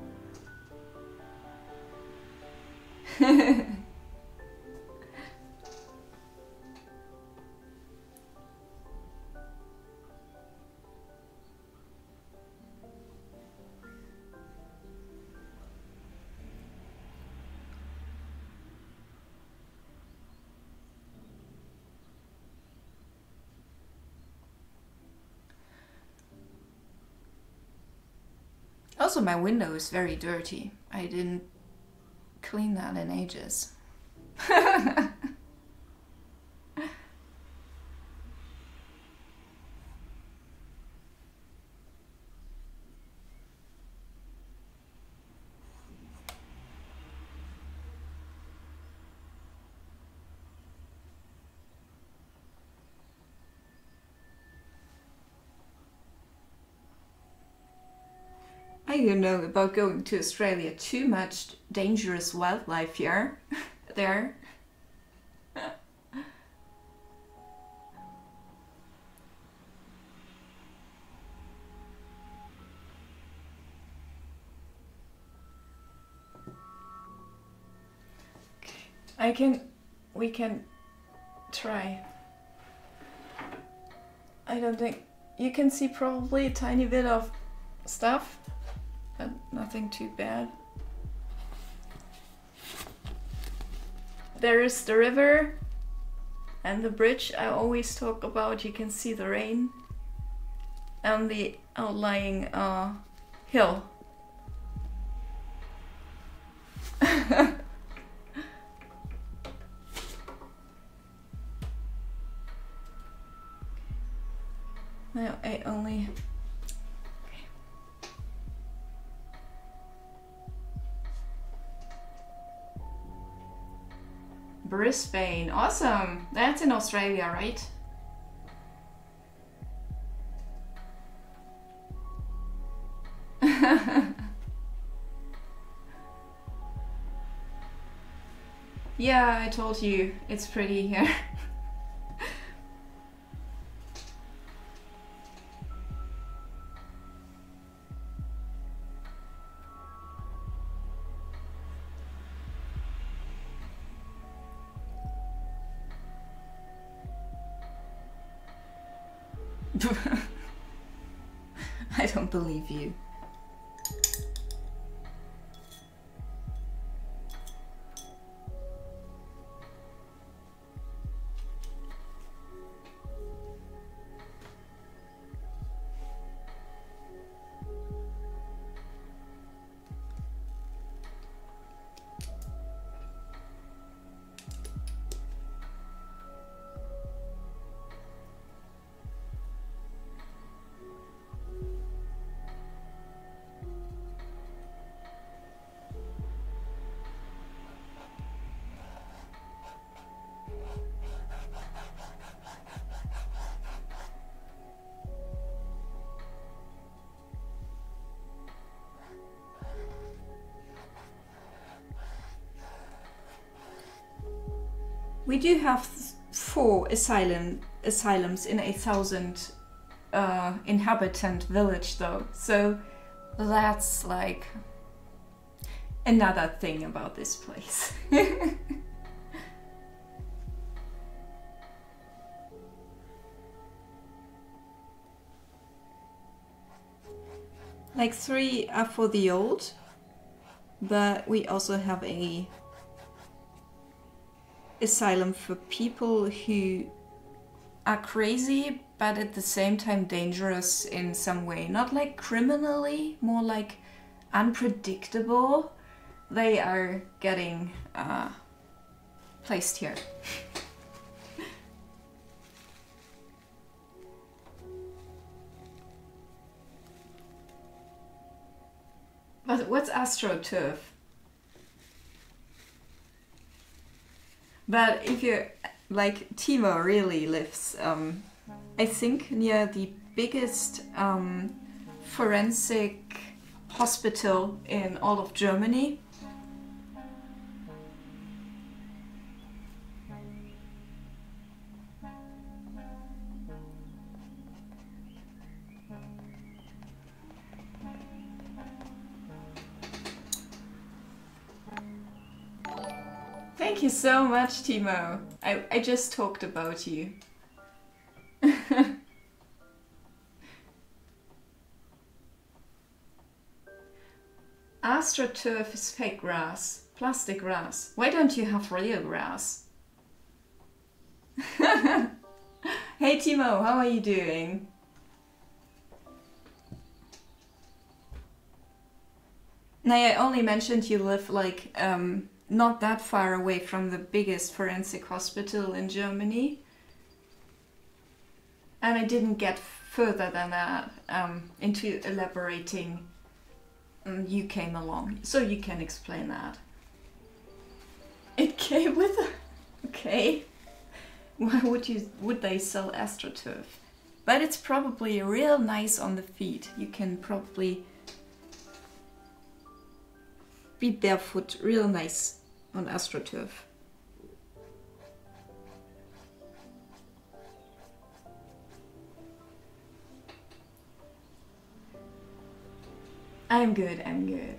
Also, my window is very dirty. I didn't clean that in ages. I don't know about going to Australia. Too much dangerous wildlife here. There. We can try. I don't think you can see probably a tiny bit of stuff, but nothing too bad. There is the river and the bridge I always talk about. You can see the rain and the outlying hill. Now I only... Okay. Brisbane, awesome! That's in Australia, right? Yeah, I told you, it's pretty here. I don't believe you. We do have 4 asylums in a 1,000 inhabitant village though, so that's like another thing about this place. Like 3 are for the old, but we also have a asylum for people who are crazy but at the same time dangerous in some way. Not like criminally, more like unpredictable. They are getting placed here. But what's AstroTurf? But if you like, Timo really lives, I think, near the biggest forensic hospital in all of Germany. Thank you so much, Timo. I just talked about you. AstroTurf is fake grass, plastic grass. Why don't you have real grass? Hey Timo, how are you doing? Now, I only mentioned you live like not that far away from the biggest forensic hospital in Germany. And I didn't get further than that into elaborating. You came along, so you can explain that. It came with a... Okay. Why would they sell AstroTurf? But it's probably real nice on the feet. You can probably be barefoot real nice on AstroTurf. I'm good, I'm good.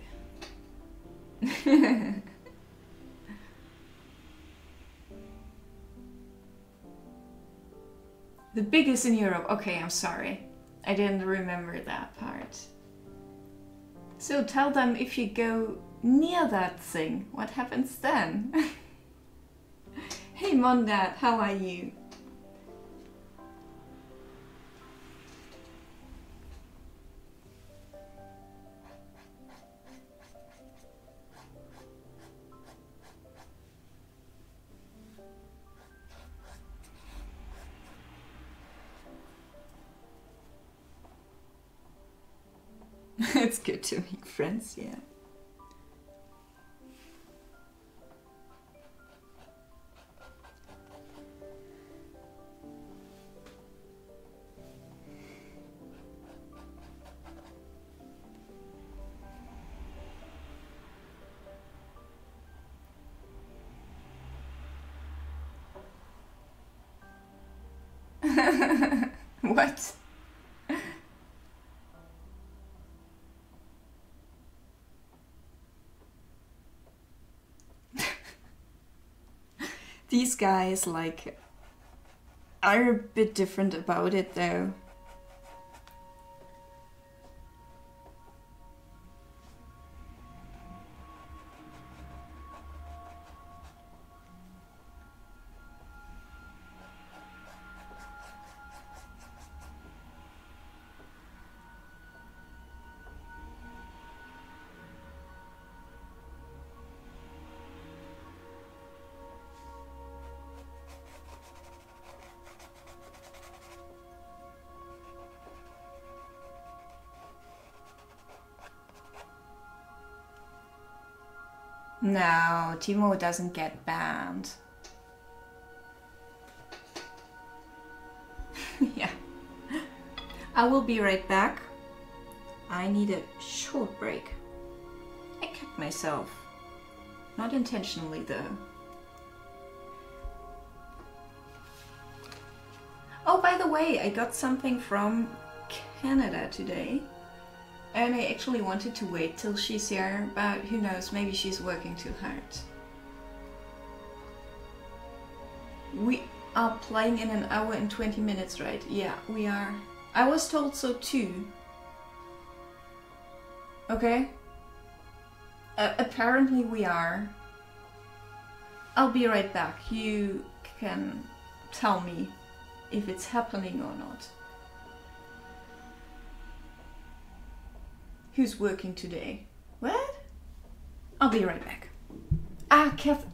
The biggest in Europe. Okay, I'm sorry. I didn't remember that part. So tell them, if you go near that thing, what happens then? Hey Mondat, how are you? It's good to make friends, yeah. What? These guys, like, are a bit different about it though. No, Timo doesn't get banned. Yeah. I will be right back. I need a short break. I cut myself. Not intentionally though. Oh, by the way, I got something from Canada today. And I actually wanted to wait till she's here, but who knows, maybe she's working too hard. We are playing in an hour and 20 minutes, right? Yeah, we are. I was told so too. Okay? Apparently we are. I'll be right back. You can tell me if it's happening or not. Who's working today? What? I'll be right back. Ah, Kath...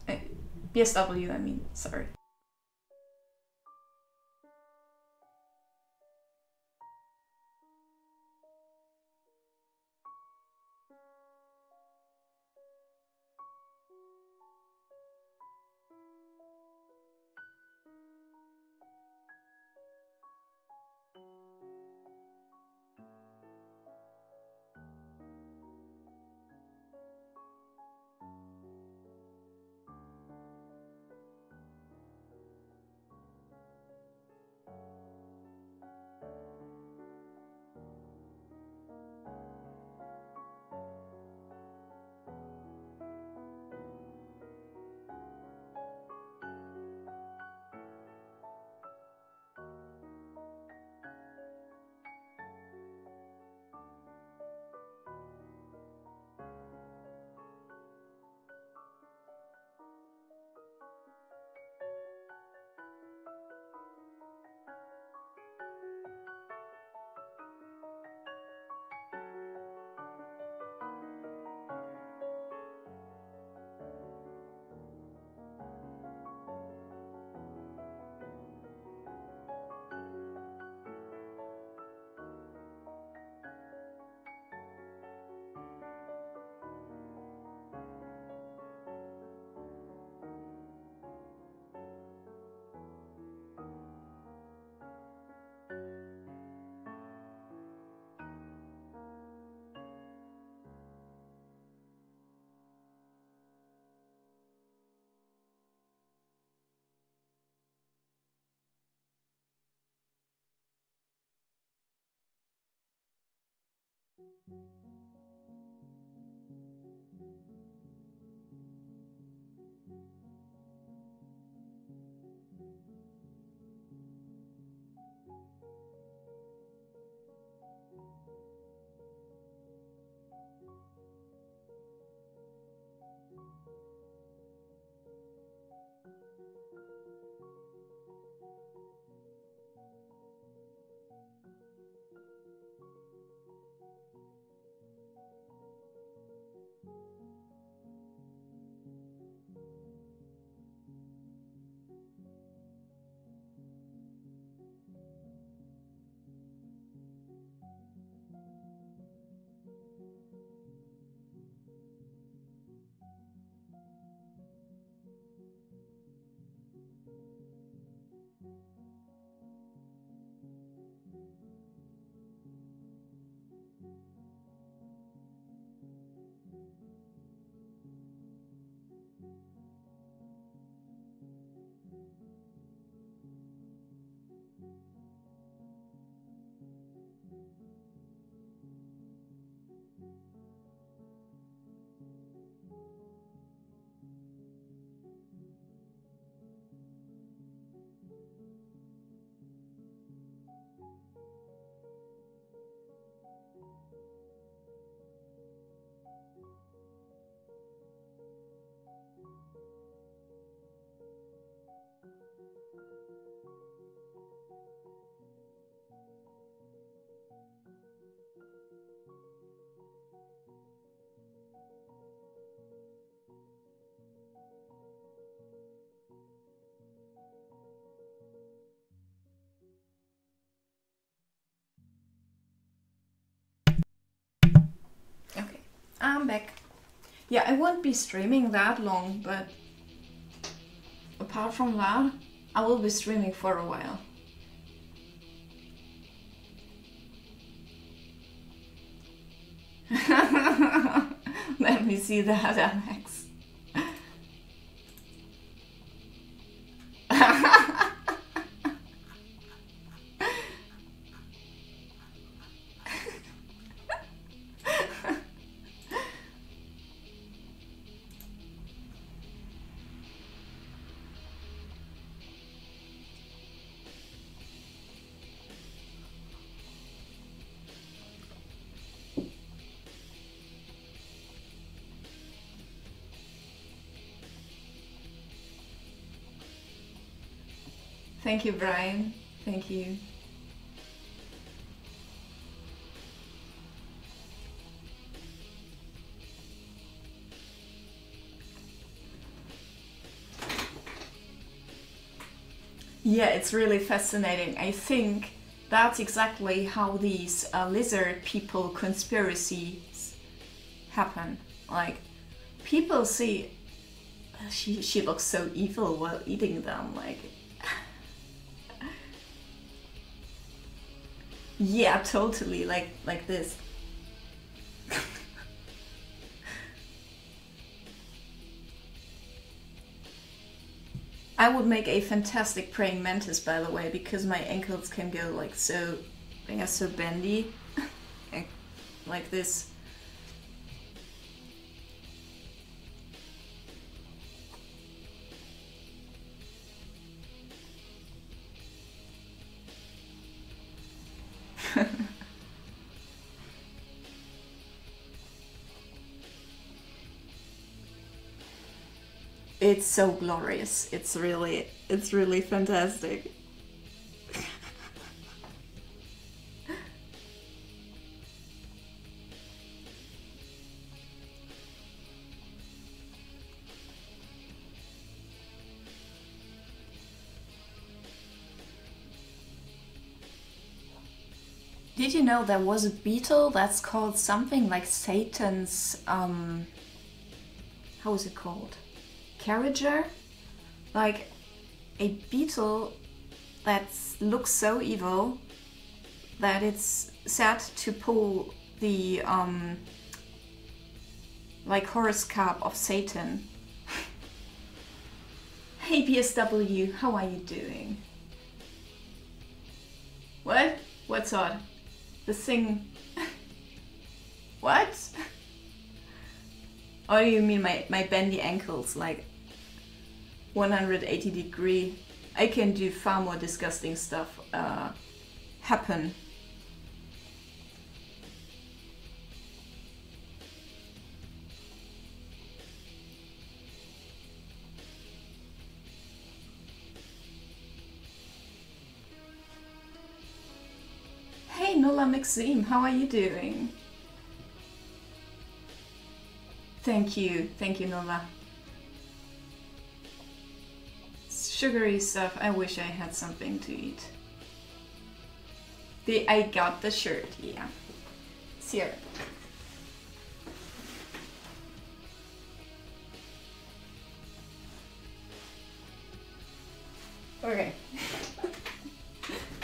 BSW, I mean, sorry. Okay, I'm back. Yeah, I won't be streaming that long, but apart from that, I will be streaming for a while. Let me see that, Alex. Thank you, Brian. Thank you. Yeah, it's really fascinating. I think that's exactly how these lizard people conspiracies happen. Like, people see she looks so evil while eating them, like. Yeah, totally, like this. I would make a fantastic praying mantis, by the way, because my ankles can go like so, they are so bendy, like this. It's so glorious. It's really fantastic. Did you know there was a beetle that's called something like Satan's, how is it called? Carriager? Like a beetle that looks so evil that it's said to pull the, like horoscope of Satan. Hey BSW, how are you doing? What? What's odd? The thing... What? Oh, you mean my bendy ankles, like 180 degree. I can do far more disgusting stuff happen. Hey Nola Maxime, how are you doing? Thank you Nola. Sugary stuff, I wish I had something to eat. I got the shirt, yeah. It's here. Okay.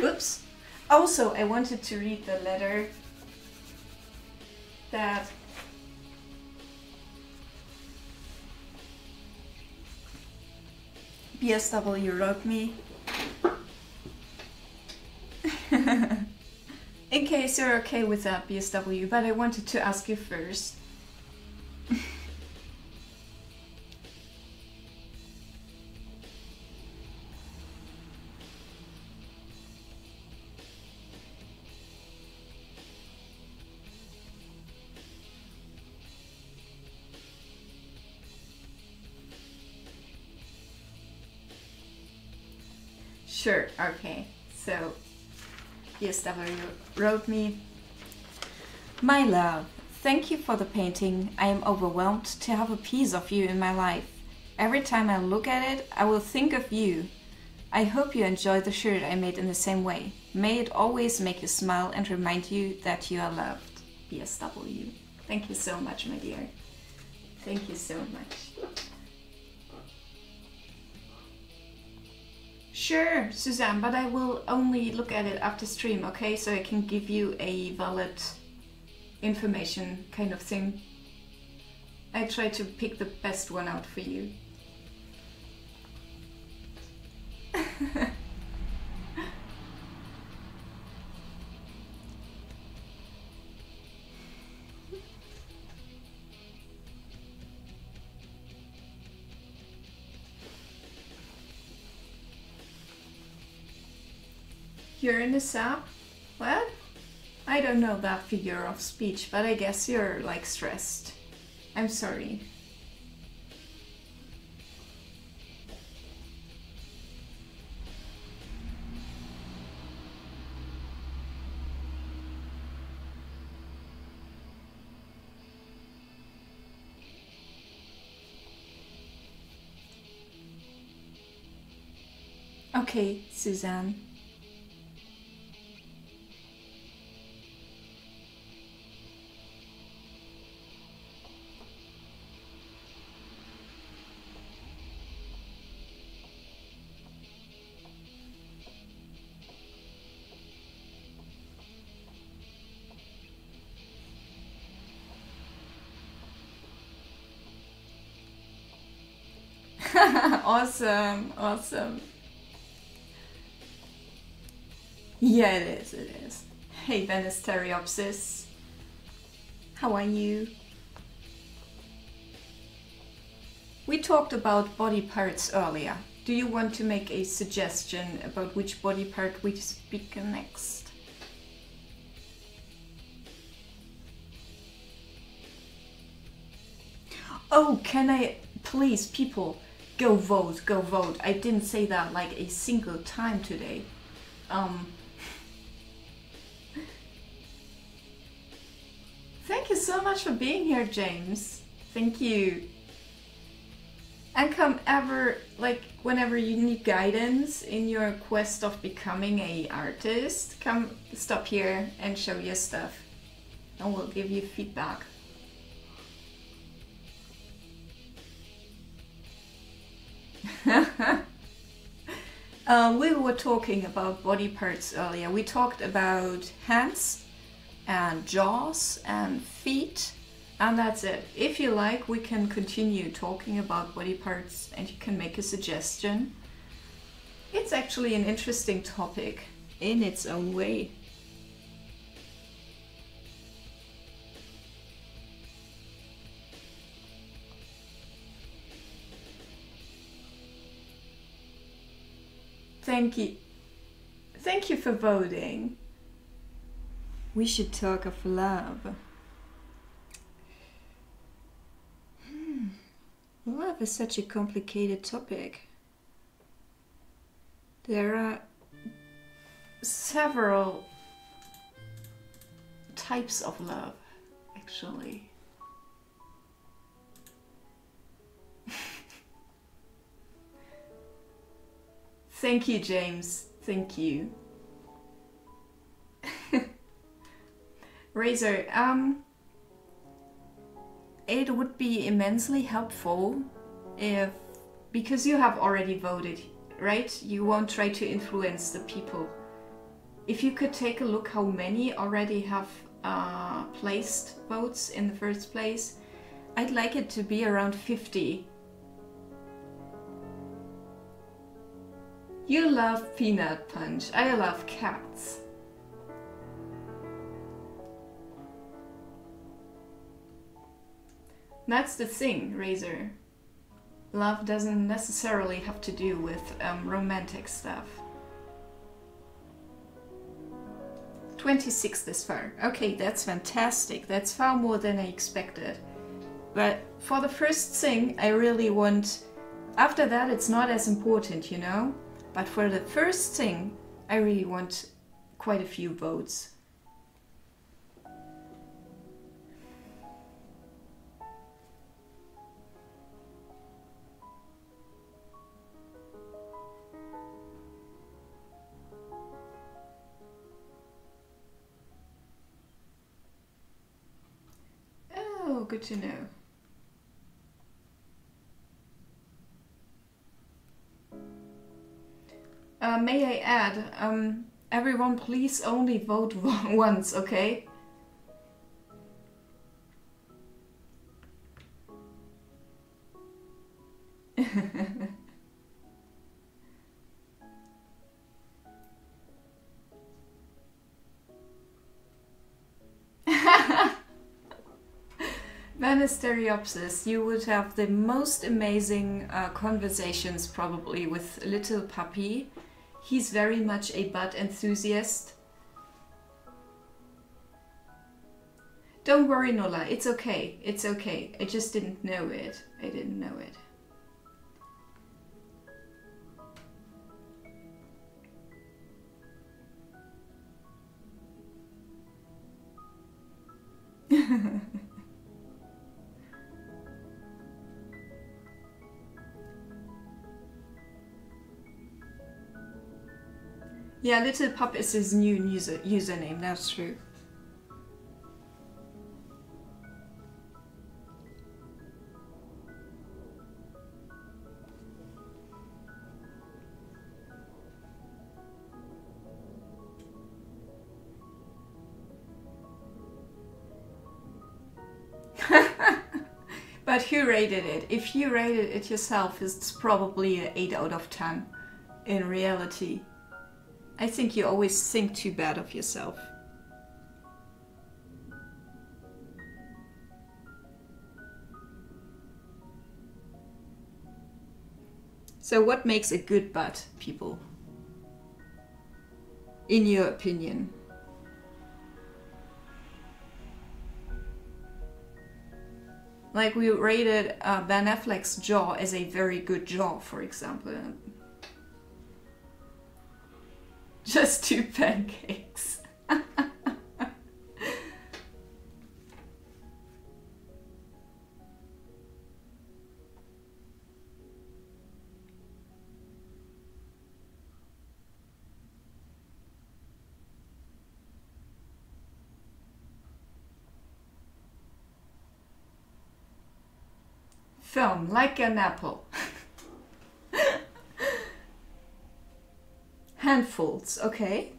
Oops. Also, I wanted to read the letter that BSW wrote me. In case you're okay with that, BSW, but I wanted to ask you first. Sure, okay. So, BSW wrote me, "My love, thank you for the painting. I am overwhelmed to have a piece of you in my life. Every time I look at it, I will think of you. I hope you enjoy the shirt I made in the same way. May it always make you smile and remind you that you are loved. BSW." Thank you so much, my dear. Thank you so much. Sure, Suzanne, but I will only look at it after stream, okay? So I can give you a valid information kind of thing. I try to pick the best one out for you. You're in a sap? What? I don't know that figure of speech, but I guess you're like stressed. I'm sorry. Okay, Suzanne. Awesome, awesome. Yeah, it is, it is. Hey, Venice Teriopsis. How are you? We talked about body parts earlier. Do you want to make a suggestion about which body part we speak next? Oh, can I... Please, people, go vote, go vote. I didn't say that like a single time today. Thank you so much for being here, James. Thank you. And come ever, like, whenever you need guidance in your quest of becoming an artist, come stop here and show your stuff. And we'll give you feedback. We were talking about body parts earlier. We talked about hands and jaws and feet, and that's it. If you like, we can continue talking about body parts and you can make a suggestion. It's actually an interesting topic in its own way. Thank you. Thank you for voting. We should talk of love. Love is such a complicated topic. There are several types of love, actually. Thank you, James. Thank you. Razor, it would be immensely helpful if, because you have already voted, right? You won't try to influence the people. If you could take a look how many already have placed votes in the first place, I'd like it to be around 50. You love Peanut Punch. I love cats. That's the thing, Razor. Love doesn't necessarily have to do with romantic stuff. 26 this far. Okay, that's fantastic. That's far more than I expected. But for the first thing, I really want... After that, it's not as important, you know? But for the first thing, I really want quite a few votes. Oh, good to know. ad. Everyone please only vote once, okay? Stereopsis, you would have the most amazing conversations probably with little puppy. He's very much a butt enthusiast. Don't worry, Nola, it's okay. It's okay. I just didn't know it. I didn't know it. Yeah, Little Pup is his new username, that's true. But who rated it? If you rated it yourself, it's probably an 8 out of 10 in reality. I think you always think too bad of yourself. So what makes a good butt, people? In your opinion? Like we rated Ben Affleck's jaw as a very good jaw, for example. Just 2 pancakes. Firm like an apple. Handfuls, okay.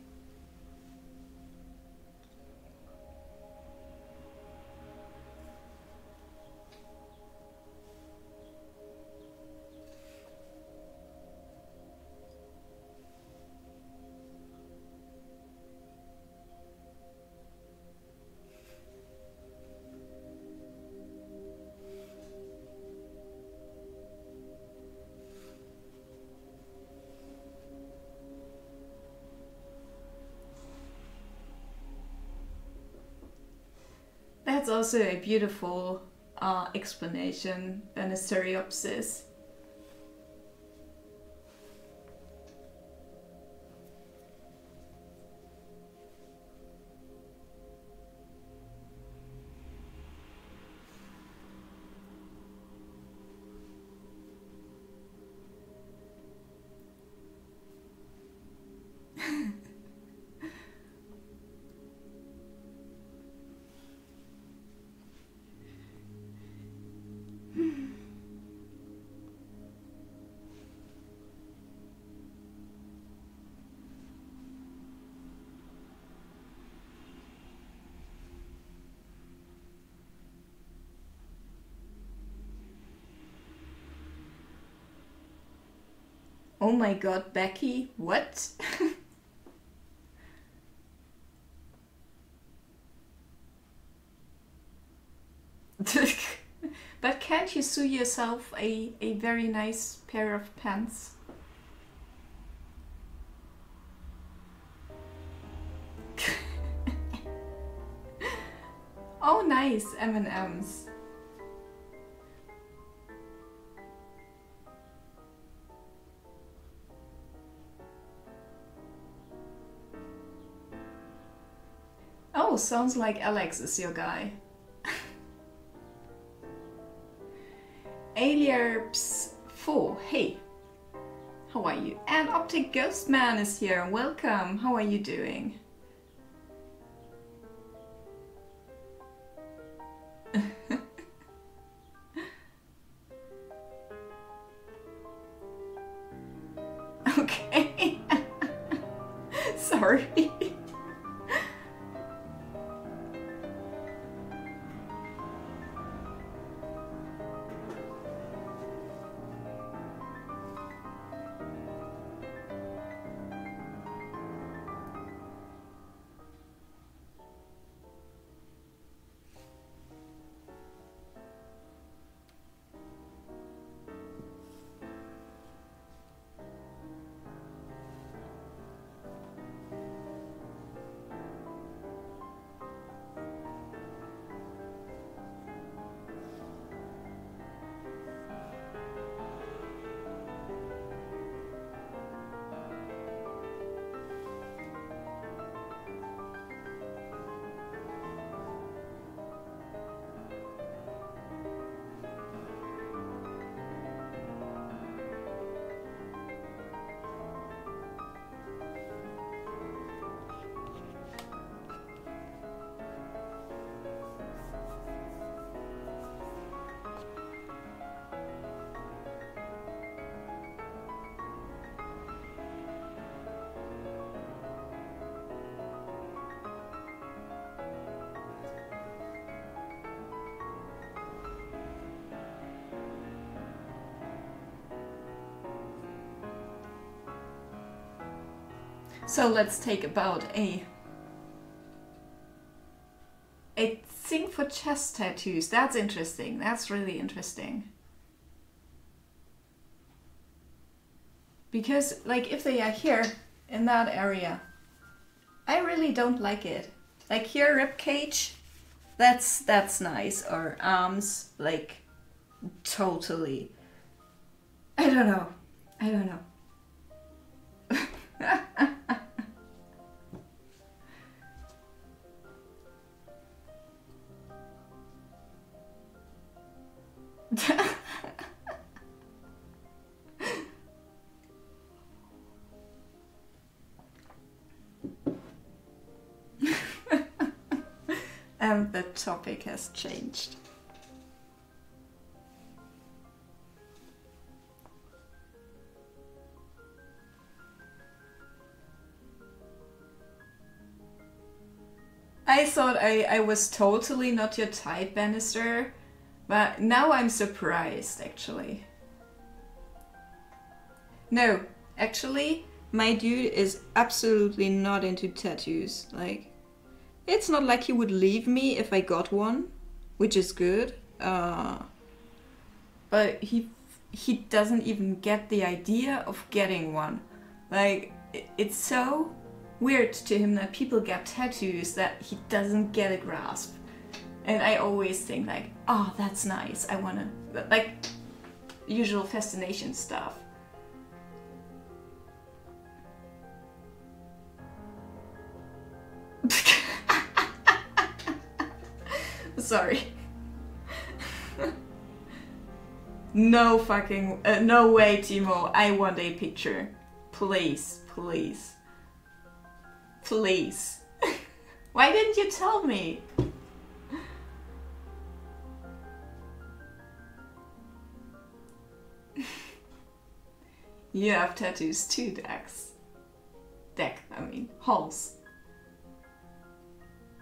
That's also a beautiful explanation, Stereopsis. Oh my god, Becky, what? But can't you sew yourself a very nice pair of pants? Oh nice, M&Ms. Oh, sounds like Alex is your guy. Aliarps4, hey, how are you? And Optic Ghost Man is here, welcome, how are you doing? Okay. sorry. So let's take about a thing for chest tattoos. That's interesting. That's really interesting. Because like if they are here in that area, I really don't like it. Like here, rib cage, that's nice. Or arms, like totally. I don't know. I don't know. And the topic has changed. I thought I was totally not your type, Bannister, but now I'm surprised, actually. No, actually, my dude is absolutely not into tattoos. Like, it's not like he would leave me if I got one, which is good. But he doesn't even get the idea of getting one. Like, it's so weird to him that people get tattoos that he doesn't get a grasp. And I always think like, oh, that's nice. I wanna, like, usual fascination stuff. Sorry. No fucking, no way, Timo. I want a picture. Please, please. Please. Why didn't you tell me? You have tattoos too, Dex. I mean, holes.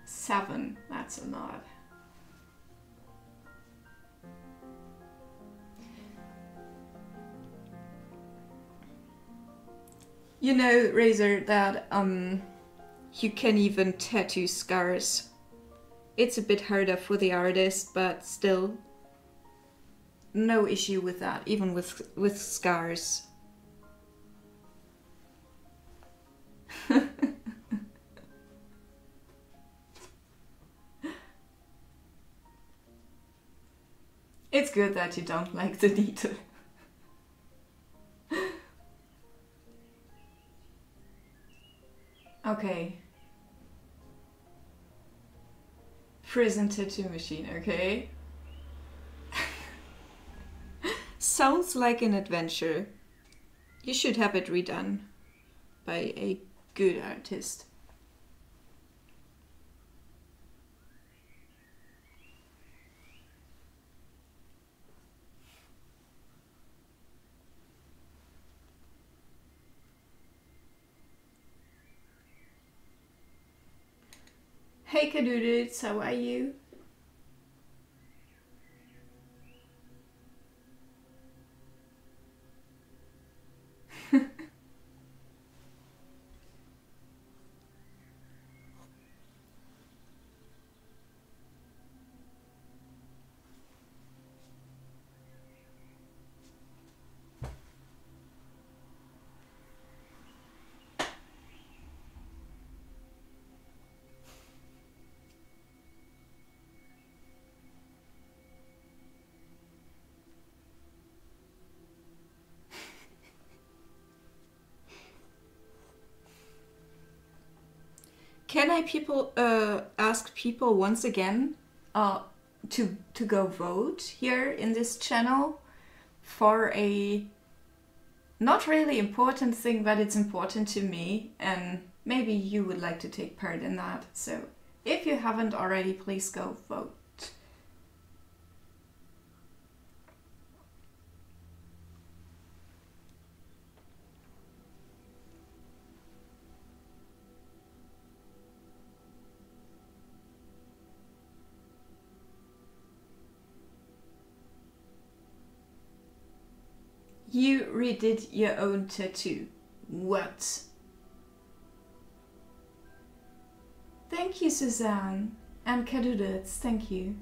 7, that's a lot. You know, Razor, that you can even tattoo scars. It's a bit harder for the artist, but still no issue with that, even with scars. It's good that you don't like the needle. Okay. Prison tattoo machine, okay? Sounds like an adventure. You should have it redone by a good artist. Hey Kadoodles, how are you? Can I ask people once again to go vote here in this channel for a not really important thing, but it's important to me, and maybe you would like to take part in that. So if you haven't already, please go vote. You redid your own tattoo. What? Thank you, Suzanne. And Kadoodles, thank you.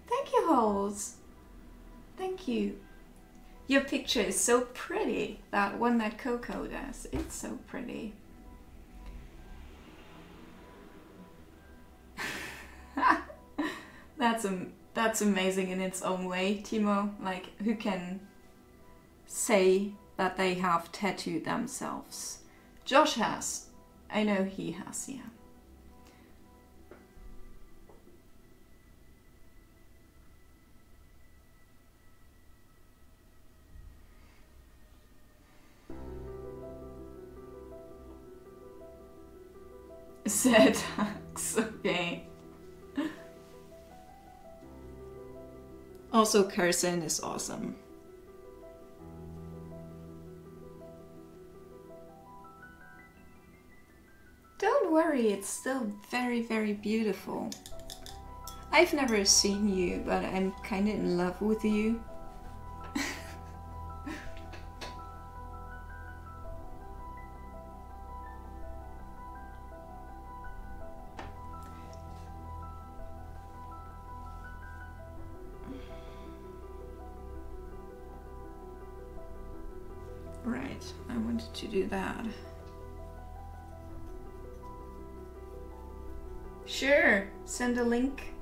Thank you, Holes. Thank you. Your picture is so pretty. That one that Coco does. It's so pretty. That's amazing in its own way, Timo. Like, who can say that they have tattooed themselves? Josh has. I know he has, yeah. Seductive, okay. Also, Carson is awesome. Don't worry, it's still very, very beautiful. I've never seen you, but I'm kinda in love with you. Right, I wanted to do that. Sure, send a link.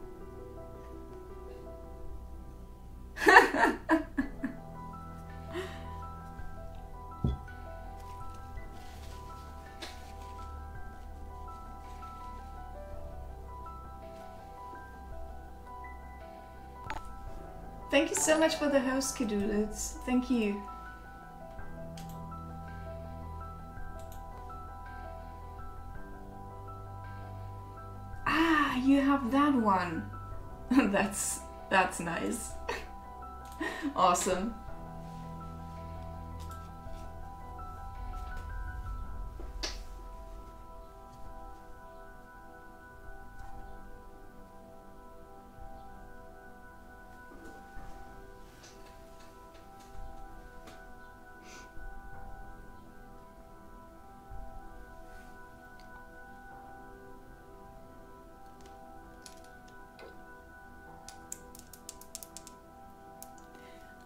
Thank you so much for the host, Kadoodles. Thank you. Ah, you have that one. That's nice. Awesome.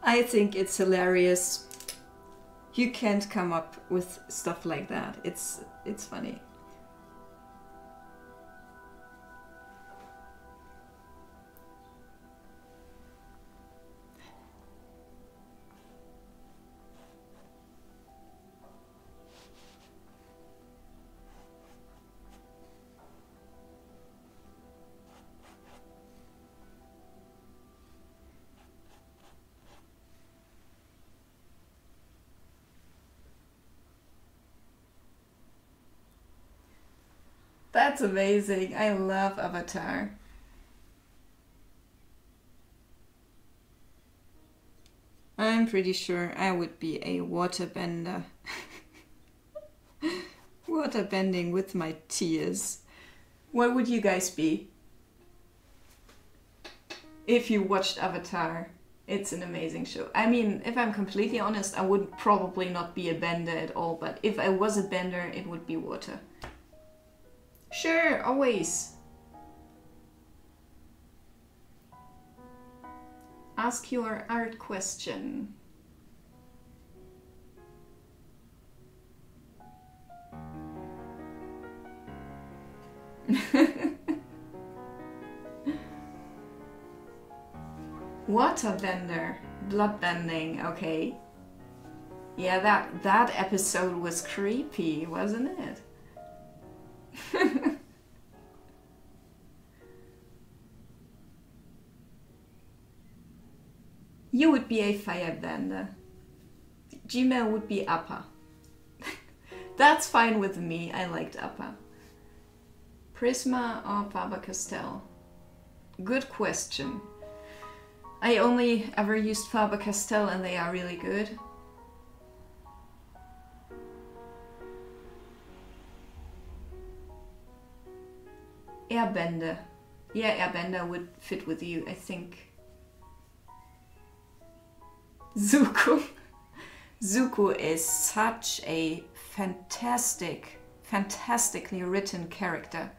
I think it's hilarious. You can't come up with stuff like that. It's funny. That's amazing. I love Avatar. I'm pretty sure I would be a waterbender. Waterbending with my tears. What would you guys be? If you watched Avatar, it's an amazing show. I mean, if I'm completely honest, I would probably not be a bender at all, but if I was a bender, it would be water. Sure, always. Ask your art question. Waterbender, bloodbending, okay. Yeah, that episode was creepy, wasn't it? You would be a firebender. Gmail would be Appa. That's fine with me, I liked Appa. Prisma or Faber-Castell? Good question. I only ever used Faber-Castell and they are really good. Airbender. Yeah, Airbender would fit with you, I think. Zuko. Zuko is such a fantastically written character.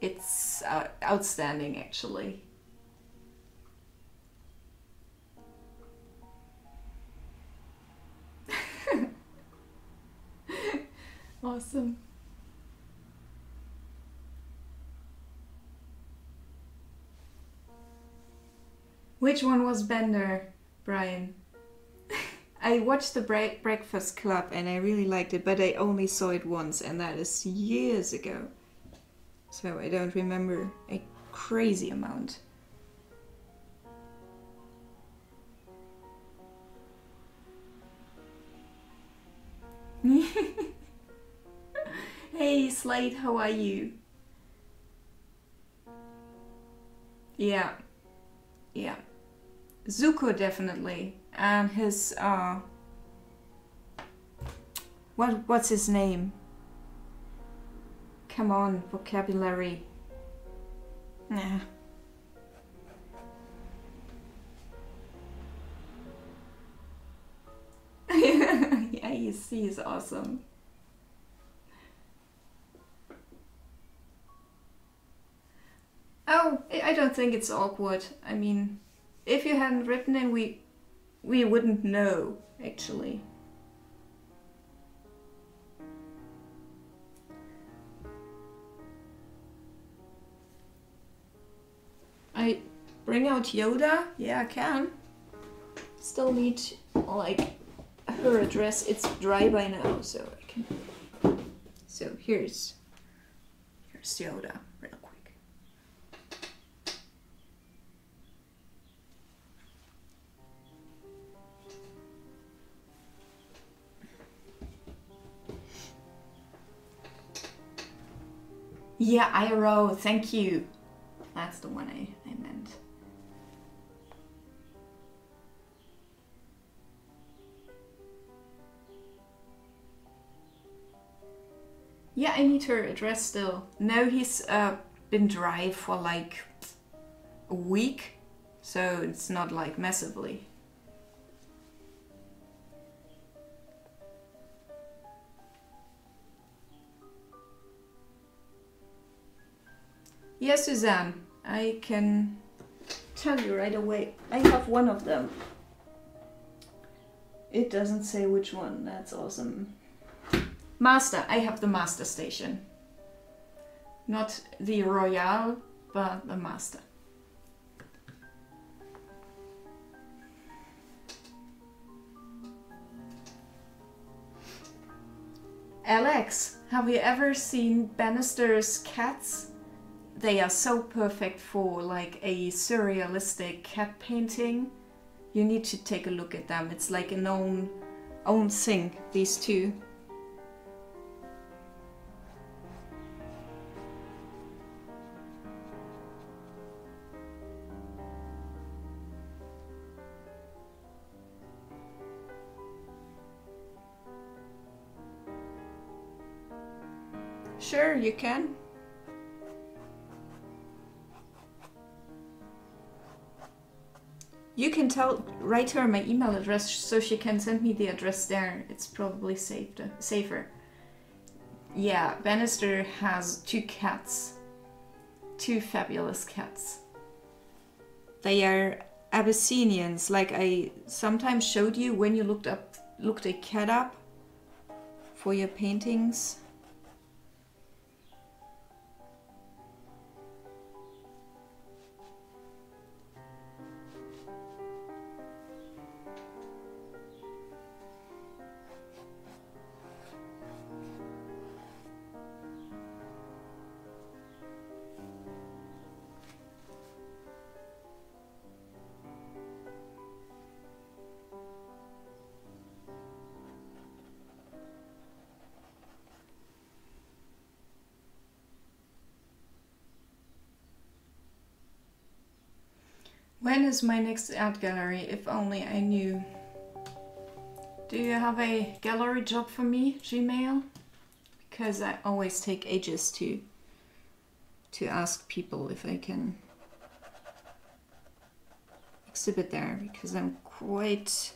It's outstanding, actually. Awesome. Which one was Bender, Brian? I watched the Breakfast Club and I really liked it, but I only saw it once and that is years ago. So I don't remember a crazy amount. Hey Slade, how are you? Yeah. Yeah. Zuko definitely. And his what's his name? Come on, vocabulary. Nah. Yeah, he's awesome. Oh, I don't think it's awkward. I mean, if you hadn't written it, we wouldn't know, actually. I bring out Yoda? Yeah, I can. Still need, like, her address. It's dry by now, so I can... So here's Yoda, real quick. Yeah, IRO, thank you. That's the one I meant. Yeah, I need her address still. No, he's been dry for like a week, so it's not like massively. Yes, Suzanne, I can tell you right away. I have one of them. It doesn't say which one. That's awesome. Master. I have the Master Station. Not the Royale, but the Master. Alex, have you ever seen Bannister's Cats? They are so perfect for like a surrealistic cat painting. You need to take a look at them. It's like an own thing, these two. Sure, you can. You can write her my email address so she can send me the address there. It's probably safer. Yeah, Bannister has 2 cats. 2 fabulous cats. They are Abyssinians, like I sometimes showed you when you looked a cat up for your paintings. When is my next art gallery? If only I knew. Do you have a gallery job for me, Gmail? Because I always take ages to ask people if I can exhibit there, because I'm quite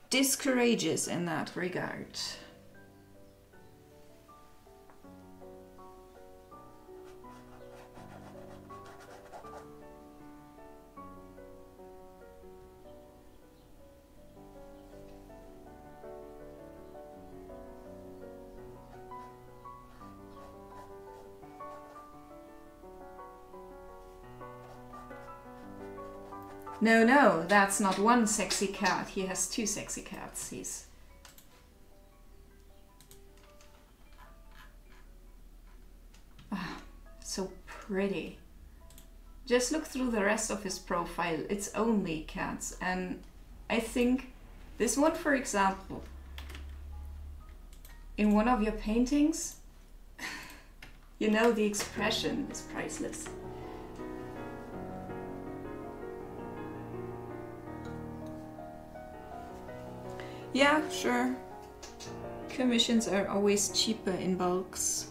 discourageous in that regard. No, that's not one sexy cat. He has 2 sexy cats. He's... so pretty. Just look through the rest of his profile. It's only cats. And I think this one, for example, in one of your paintings, you know, the expression is priceless. Yeah, sure. Commissions are always cheaper in bulks.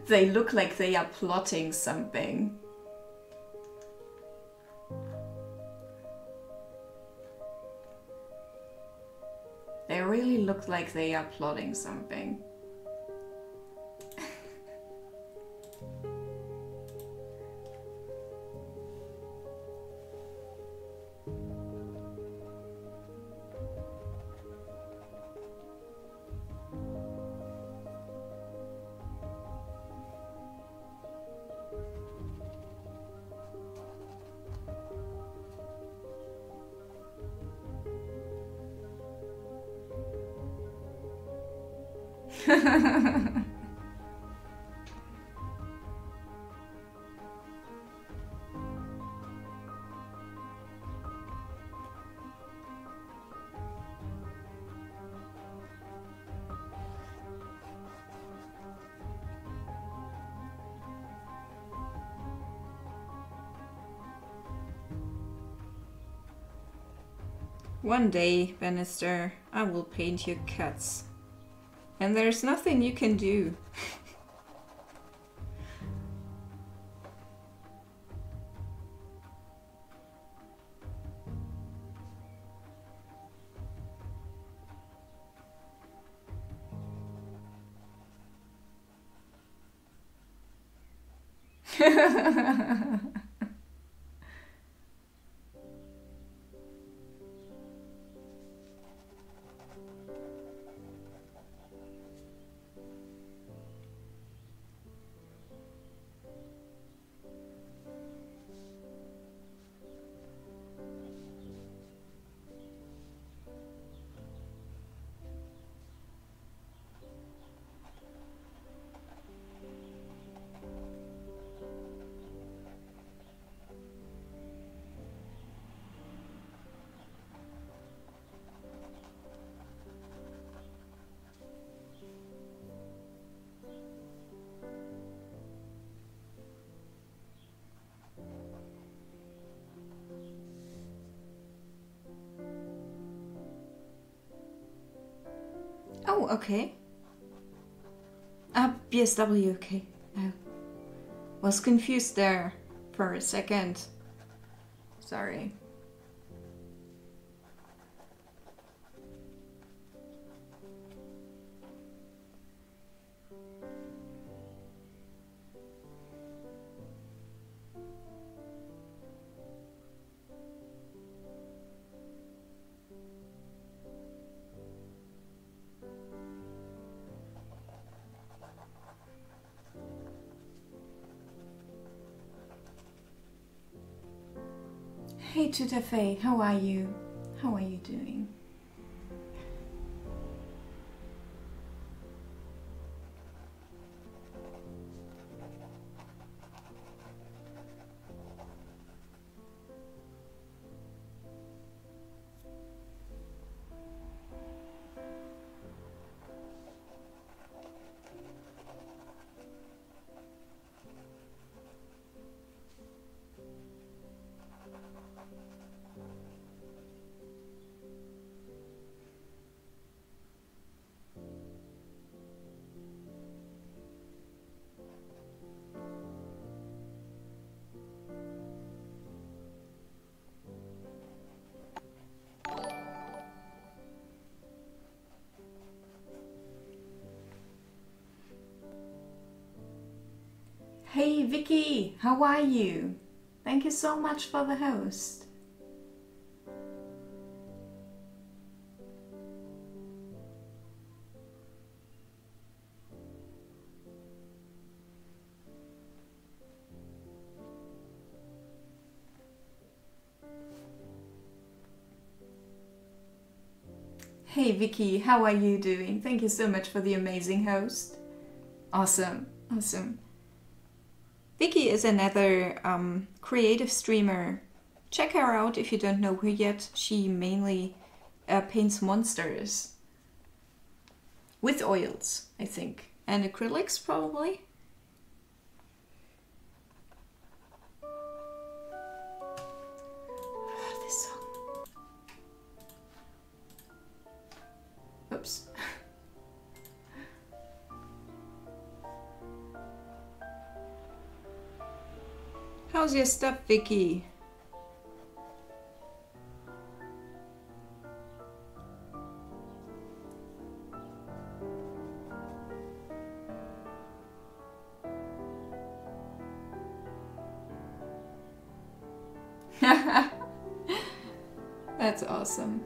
They look like they are plotting something. They really look like they are plotting something. One day, Bannister, I will paint your cats. And there's nothing you can do. Oh, okay. BSW, okay. I was confused there for a second. Sorry. Hey Tutafe, how are you? How are you doing? Hey Vicky, how are you? Thank you so much for the host. Hey Vicky, how are you doing? Thank you so much for the amazing host. Awesome, awesome. Vicky is another creative streamer. Check her out if you don't know her yet. She mainly paints monsters. With oils, I think. And acrylics, probably. This song. Oops. How's your stuff, Vicky? That's awesome.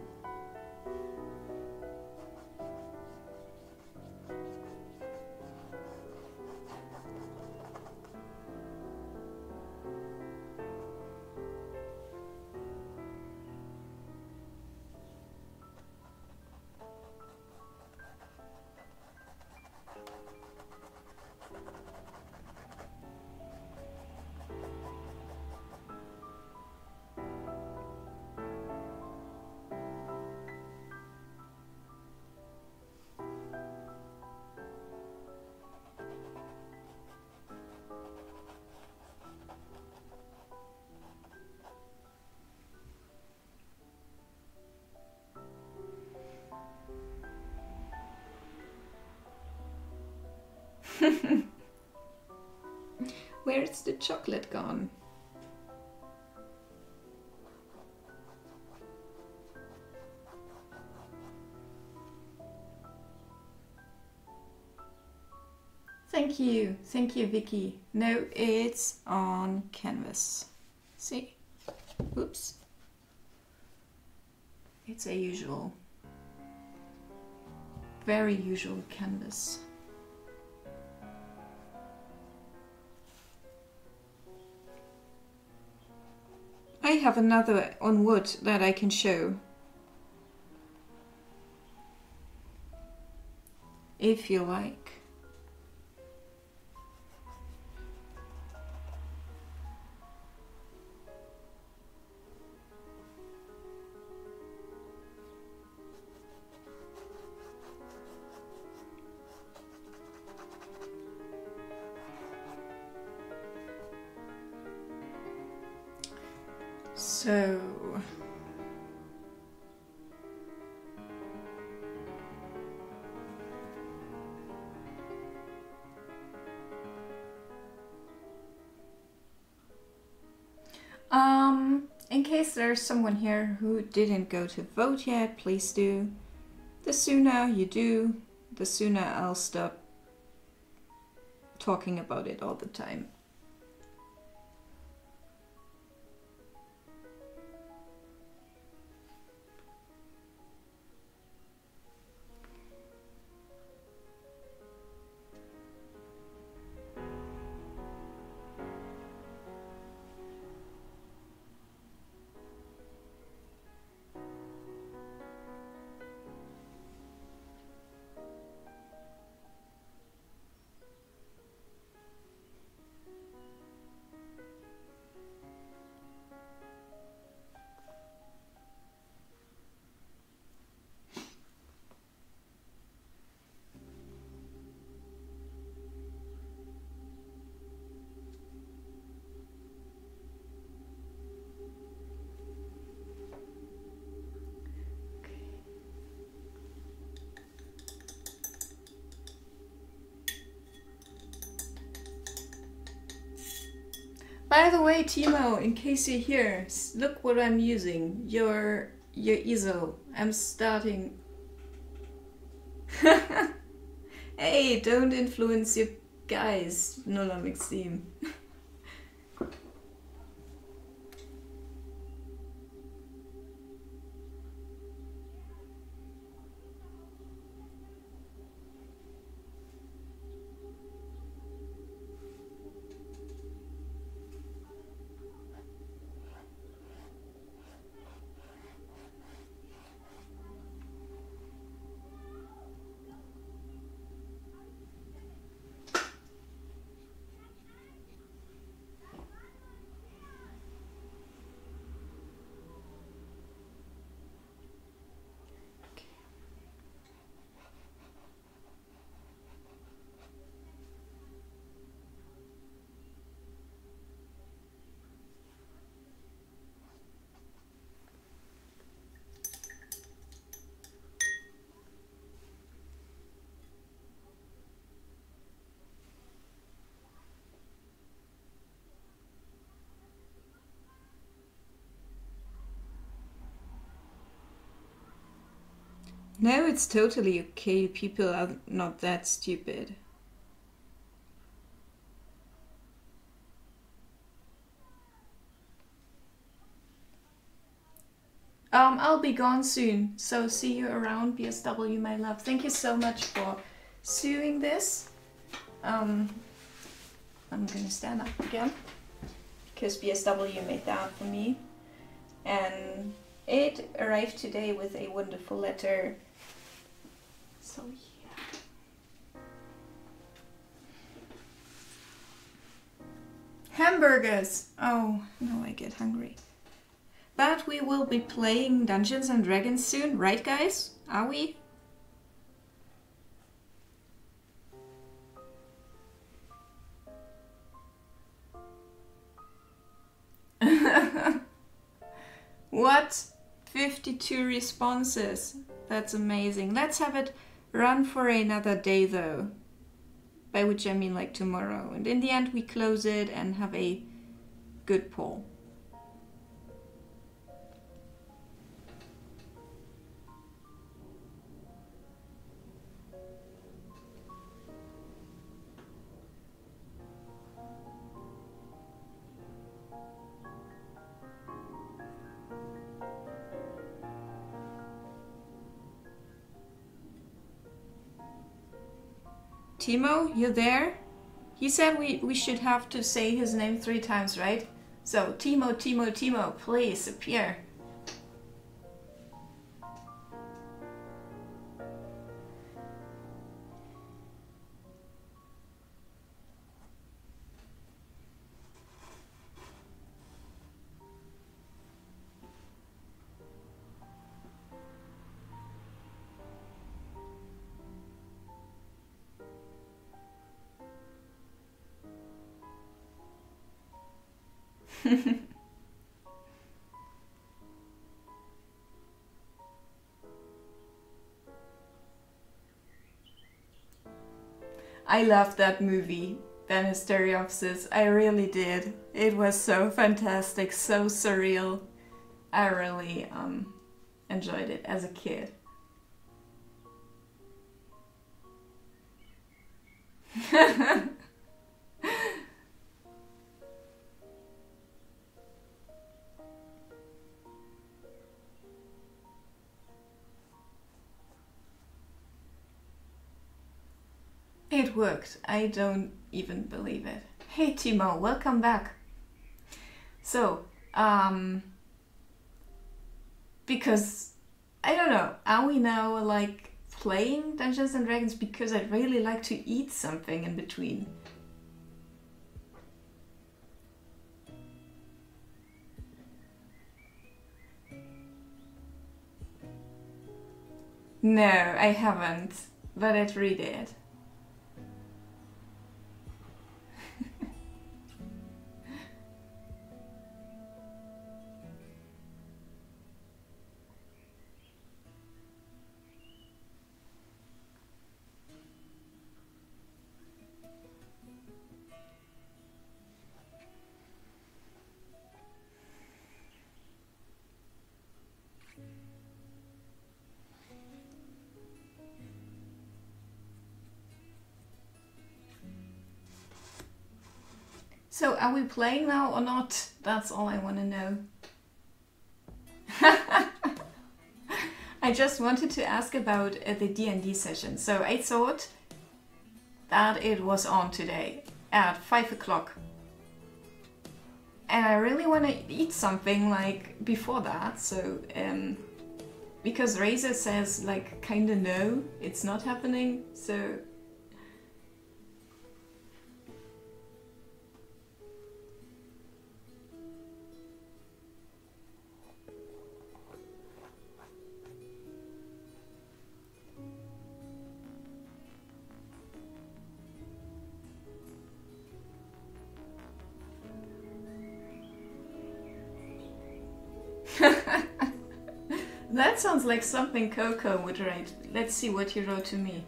Where's the chocolate gone? Thank you, Vicky. No, it's on canvas. See? Oops. It's a usual, very usual canvas. I have another on wood that I can show. If you like. So, in case there's someone here who didn't go to vote yet, please do. The sooner you do, the sooner I'll stop talking about it all the time. By the way, Timo, in case you're here, look what I'm using. Your easel. I'm starting. Hey, don't influence your guys, Nulla Maxim. No, it's totally okay. People are not that stupid. I'll be gone soon, so see you around, BSW, my love. Thank you so much for sewing this. I'm gonna stand up again, because BSW made that for me. And it arrived today with a wonderful letter. So yeah. Hamburgers! Oh, no, I get hungry. But we will be playing Dungeons and Dragons soon, right guys? Are we? What? 52 responses. That's amazing. Let's have it run for another day though. by which I mean like tomorrow. And in the end we close it and have a good pull. Timo, you there? He said we should have to say his name 3 times, right? So, Timo, Timo, Timo, please appear. I loved that movie, Ben Hysteriops. I really did. It was so fantastic, so surreal. I really enjoyed it as a kid. It worked. I don't even believe it. Hey Timo, welcome back. So, because, I don't know, are we now like playing Dungeons and Dragons because I'd really like to eat something in between? No, I haven't, but I'd read it. So, are we playing now or not? That's all I want to know. I just wanted to ask about the D&D session. So, I thought that it was on today at 5 o'clock. And I really want to eat something like before that. So, because Razor says like kinda no, it's not happening. So, that sounds like something Coco would write. Let's see what he wrote to me.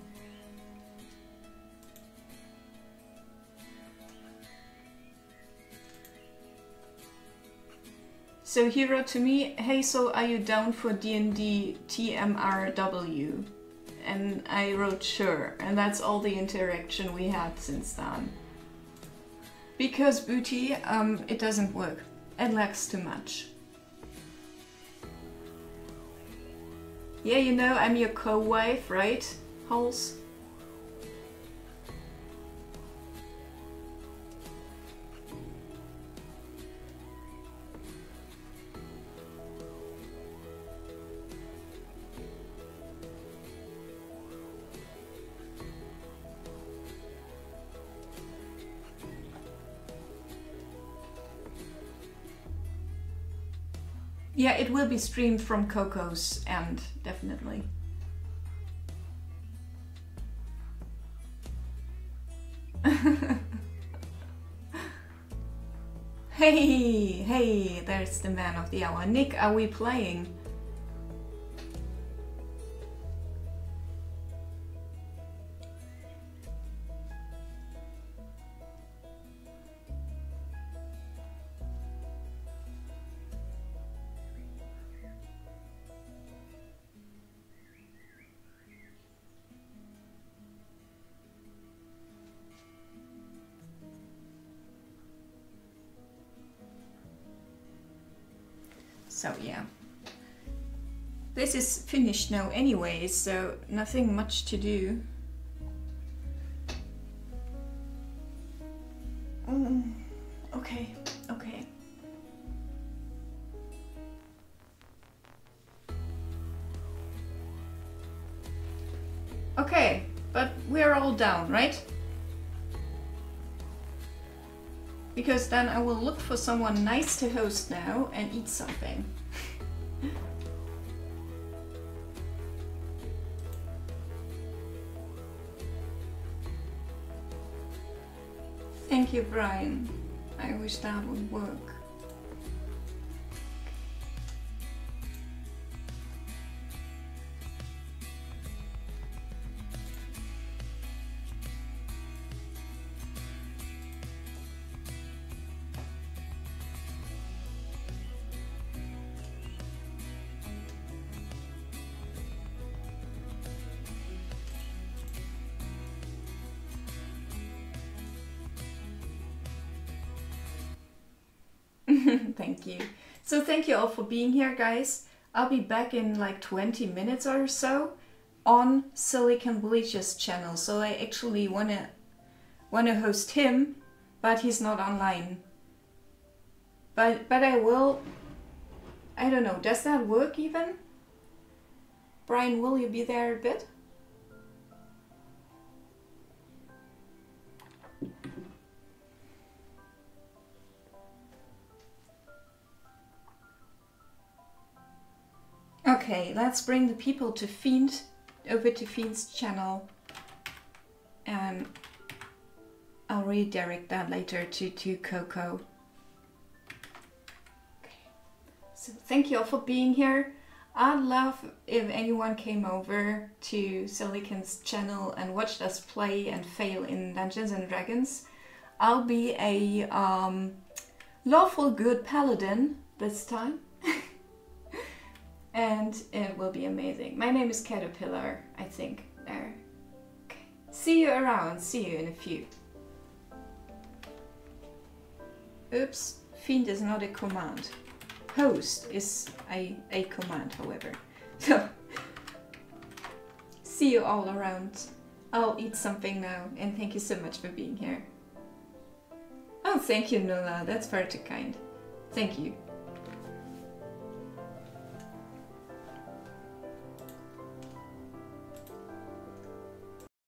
So he wrote to me, hey, so are you down for D&D TMRW? And I wrote sure, and that's all the interaction we had since then. Because Booty, it doesn't work. It lacks too much. Yeah, you know, I'm your co-wife, right, Holes? Yeah, it will be streamed from Coco's end, definitely. Hey, there's the man of the hour. Nick, are we playing? So yeah. This is finished now anyway, so nothing much to do. Okay, okay. Okay, but we're all down, right? Because then I will look for someone nice to host now and eat something. Thank you, Brian. I wish that would work. Thank you. So thank you all for being here, guys. I'll be back in like 20 minutes or so on Silicon Bleach's channel. So I actually wanna host him, but he's not online. But I will. I don't know. Does that work even? Brian, will you be there a bit? Okay, let's bring the people to Fiend, over to Fiend's channel, and I'll redirect that later to Coco. Okay. So thank you all for being here. I'd love if anyone came over to Silicon's channel and watched us play and fail in Dungeons and Dragons. I'll be a lawful good paladin this time. And it will be amazing. My name is Caterpillar, I think. There. Okay. See you around. See you in a few. Oops. Fiend is not a command. Host is a command, however. So, see you all around. I'll eat something now, and thank you so much for being here. Oh, thank you, Nulla. That's far too kind. Thank you.